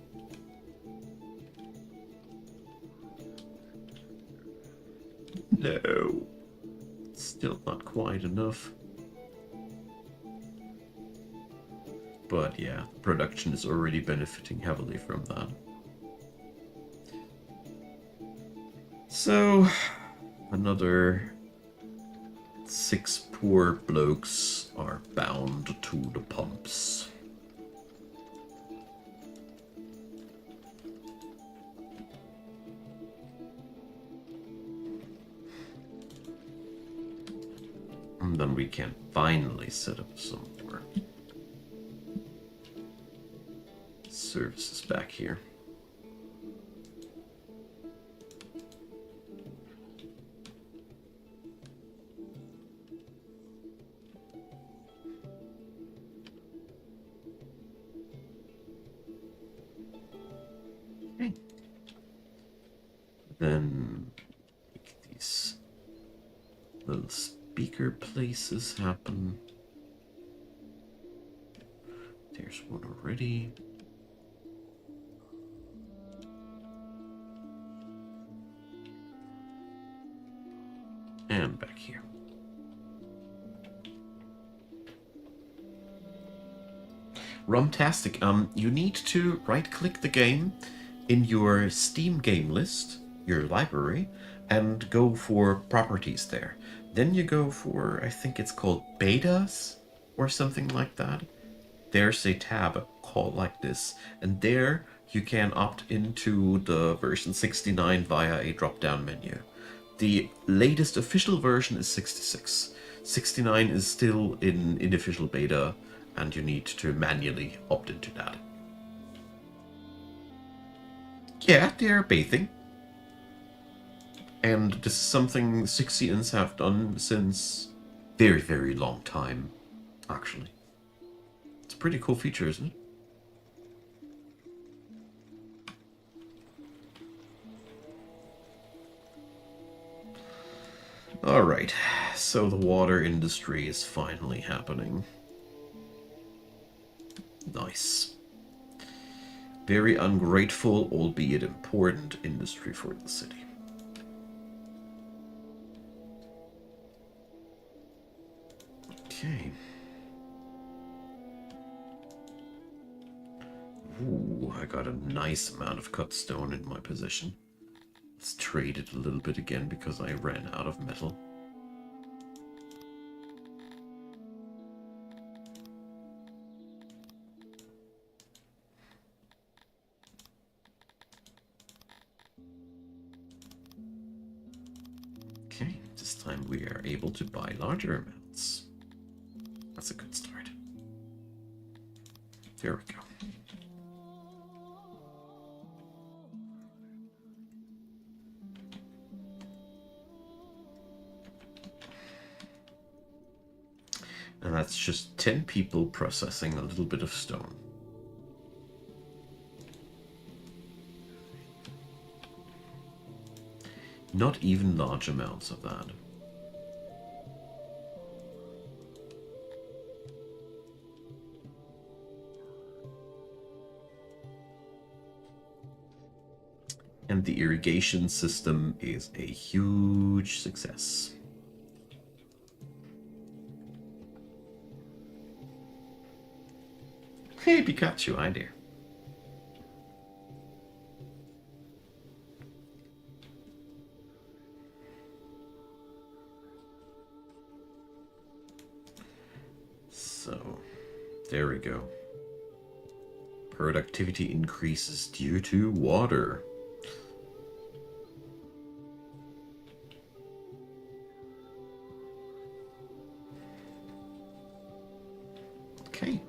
No, still not quite enough. But yeah, production is already benefiting heavily from that. So, another 6 poor blokes are bound to the pumps. And then we can finally set up some more services back here. Okay. Then make these little speaker places happen. There's one already. And back here. Rumtastic. You need to right-click the game in your Steam game list, your library, and go for properties there. Then you go for, I think it's called betas or something like that. There's a tab called like this, and there you can opt into the version 69 via a drop-down menu. The latest official version is 66. 69 is still in unofficial beta, and you need to manually opt into that. Yeah, they're bathing. And this is something Syxians have done since very, very long time, actually. It's a pretty cool feature, isn't it? Alright, so the water industry is finally happening. Nice. Very ungrateful, albeit important industry for the city. Okay. Ooh, I got a nice amount of cut stone in my possession. Let's trade it a little bit again because I ran out of metal. Okay, this time we are able to buy larger amounts. That's a good start. There we go. And that's just 10 people processing a little bit of stone. Not even large amounts of that. And the irrigation system is a huge success. Hey Pikachu, hi there. So, there we go. Productivity increases due to water. Okay.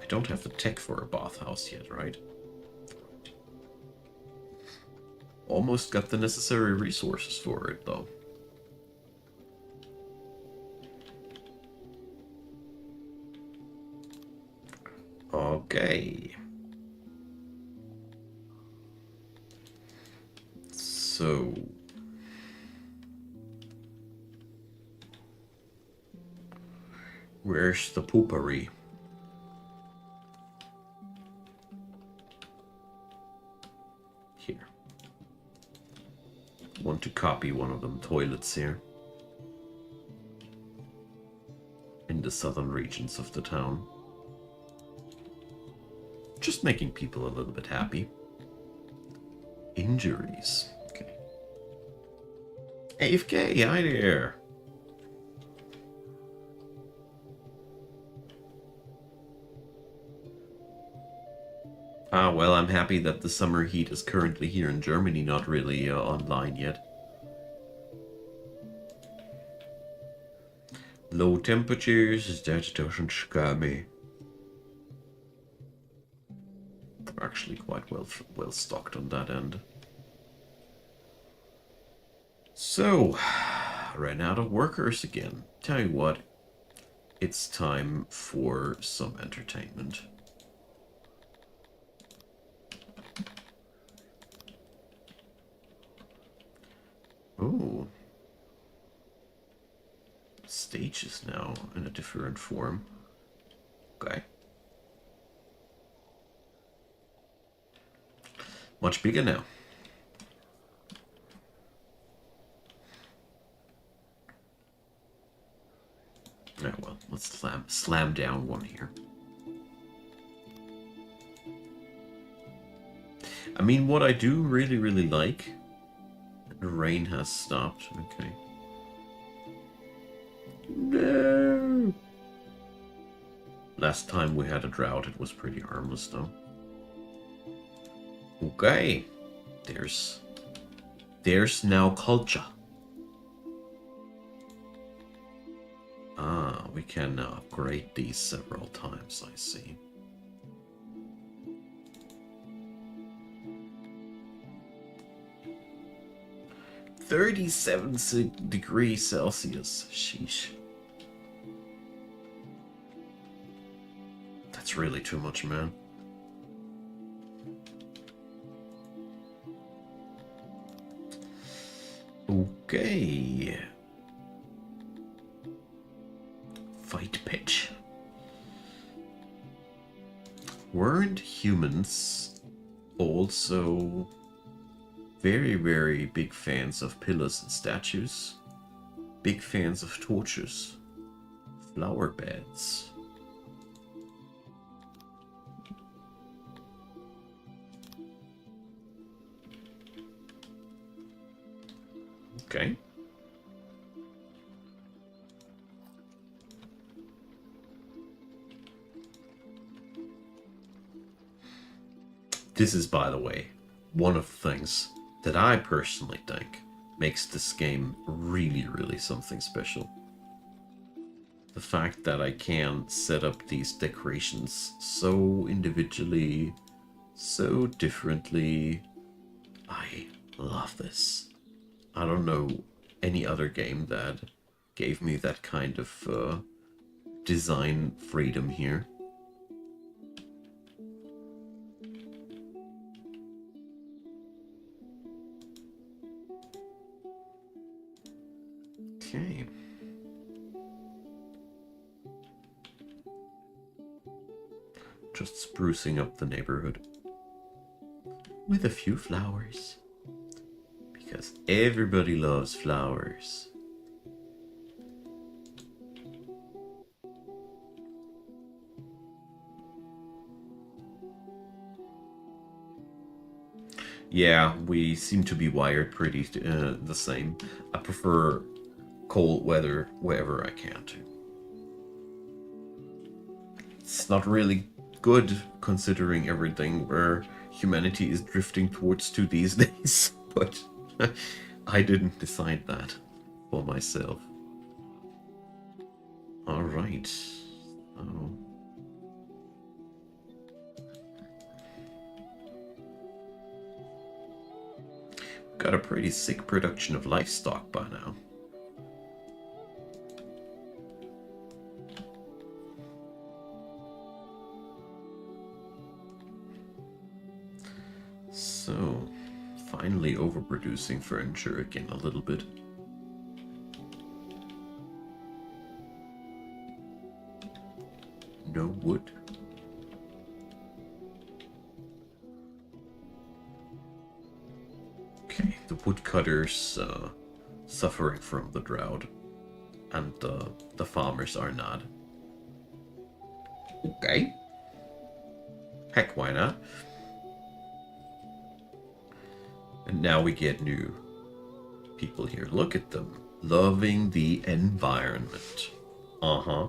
I don't have the tech for a bathhouse yet, right? Almost got the necessary resources for it, though. Okay. So... where's the poopery? Here. Want to copy one of them toilets here. In the southern regions of the town. Just making people a little bit happy. Injuries. Okay. AFK, hi there. Ah, well, I'm happy that the summer heat is currently here in Germany, not really online yet. Low temperatures, that doesn't scare me. We're actually quite well stocked on that end. So, ran out of workers again. Tell you what, it's time for some entertainment. Oh. Stages now in a different form. Okay. Much bigger now. Oh well, let's slam down one here. I mean, what I do really like... The rain has stopped. Okay. No! Last time we had a drought, it was pretty harmless, though. Okay. There's now culture. Ah, we can upgrade these several times, I see. 37 degrees Celsius. Sheesh. That's really too much, man. Okay. Fight pitch. Weren't humans also very big fans of pillars and statues? Big fans of torches, flower beds. Okay. This is, by the way, one of the things that I personally think makes this game really something special. the fact that I can set up these decorations so individually, so differently. I love this. I don't know any other game that gave me that kind of design freedom here. Okay. Just sprucing up the neighborhood with a few flowers. Because everybody loves flowers. Yeah, we seem to be wired pretty the same. I prefer cold weather wherever I can to. It's not really good considering everything where humanity is drifting towards to these days, but I didn't decide that for myself. Alright. Oh. Got a pretty sick production of livestock by now. So, finally overproducing furniture again a little bit. No wood. Okay, the woodcutters suffering from the drought, and the farmers are not. Okay. Heck, why not? And now we get new people here. Look at them. Loving the environment. Uh-huh.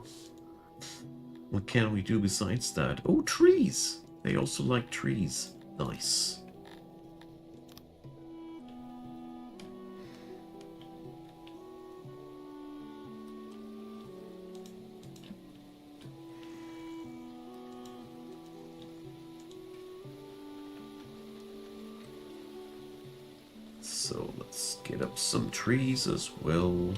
What can we do besides that? Oh, trees! They also like trees. Nice. So let's get up some trees as well.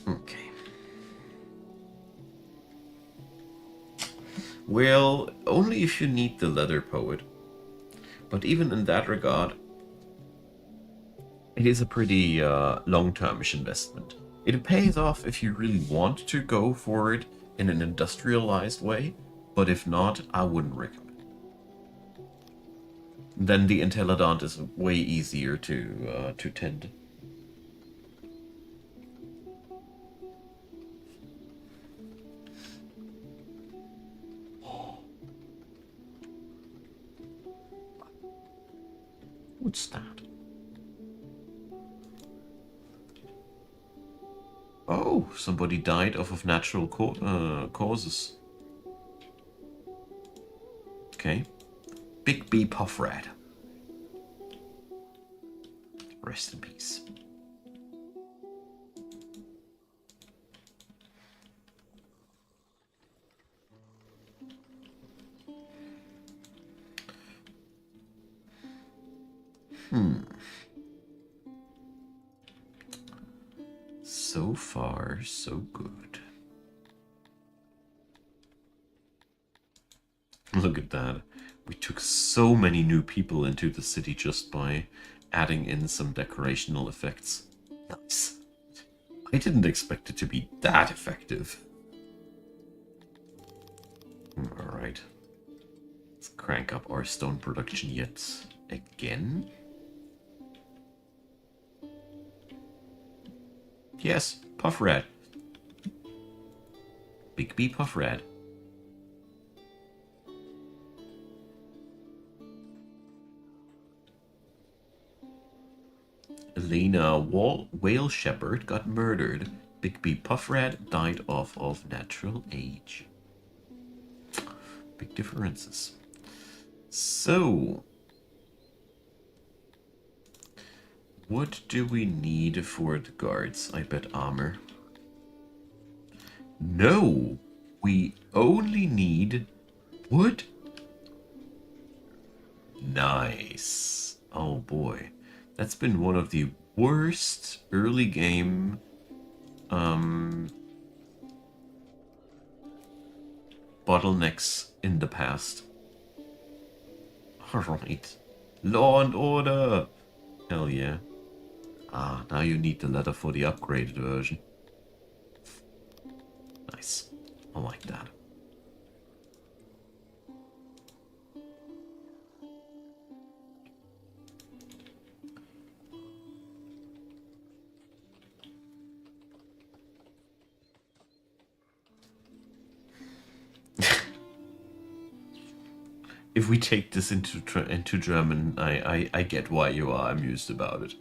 Okay. Well, only if you need the leather poet. But even in that regard, it is a pretty long-termish investment. It pays off if you really want to go for it in an industrialized way, but if not, I wouldn't recommend. Then the Intellidont is way easier to tend. What's that? Oh, somebody died off of natural causes. Okay. Big B Puff Rat. Rest in peace. So far, so good. Look at that. We took so many new people into the city just by adding in some decorational effects. Nice. I didn't expect it to be that effective. Alright. Let's crank up our stone production yet again. Yes, Puff Red. Big B Puff Red. Elena Whale Shepherd got murdered. Big B Puffrat died off of natural age. Big differences. So, what do we need for the guards? I bet armor. No! We only need wood. Nice. Oh boy. That's been one of the worst early game bottlenecks in the past. Alright. Law and order! Hell yeah. Ah, now you need the letter for the upgraded version. Nice. I like that. If we take this into German, I get why you are amused about it.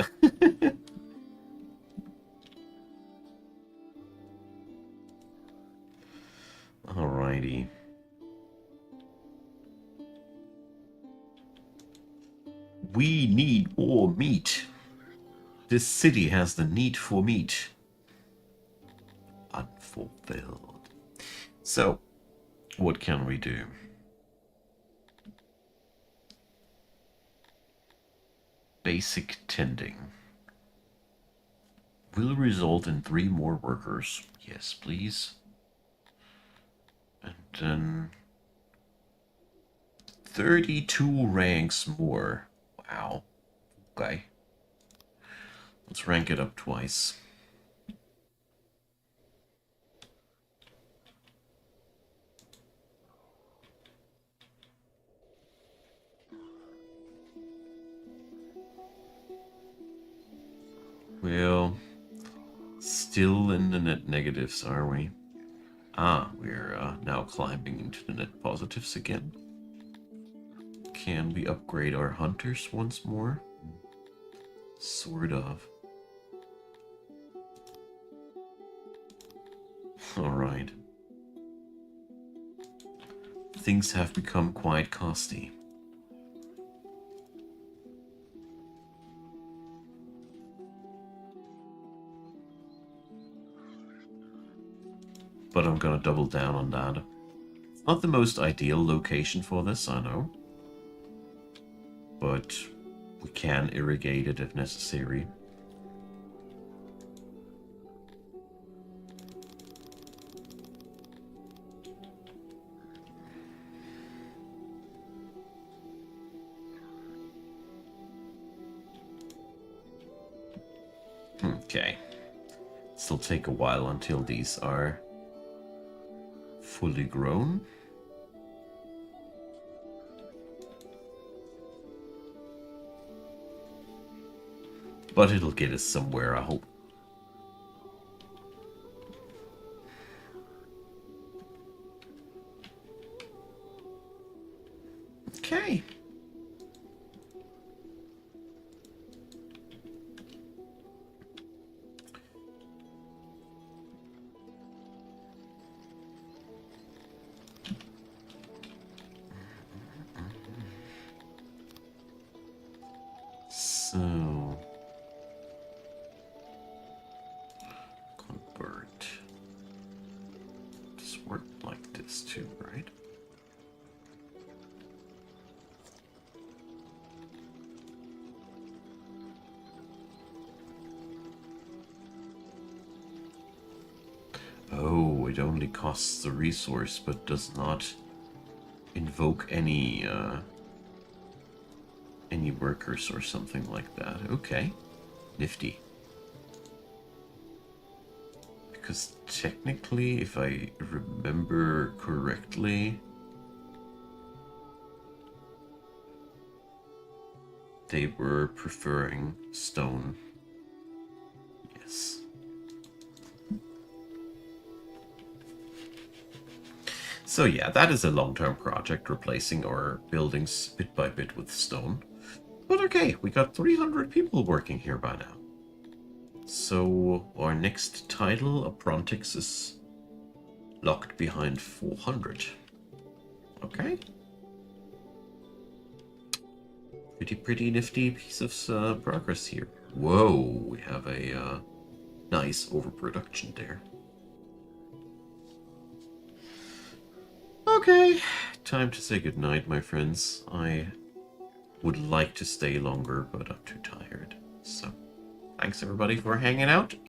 Alrighty. We need more meat. This city has the need for meat. Unfulfilled. So, what can we do? Basic tending. Will result in 3 more workers. Yes, please. And then 32 ranks more. Wow. Okay. Let's rank it up twice. Well, still in the net negatives, are we? Ah, we're now climbing into the net positives again. Can we upgrade our hunters once more? Sort of. Alright. Things have become quite costly. But I'm gonna double down on that. Not the most ideal location for this, I know. But we can irrigate it if necessary. Okay. Still take a while until these are fully grown. But it'll get us somewhere, I hope. Okay. So, convert. Just work like this too, right? Oh, it only costs the resource, but does not invoke any workers or something like that. Okay, nifty. Because technically, if I remember correctly, they were preferring stone. Yes. So yeah, that is a long-term project, replacing our buildings bit by bit with stone. But okay, we got 300 people working here by now. So our next title, Apprentice, is locked behind 400. Okay. Pretty nifty piece of progress here. Whoa, we have a nice overproduction there. Okay, time to say goodnight, my friends. I would like to stay longer, but I'm too tired. So, thanks everybody for hanging out.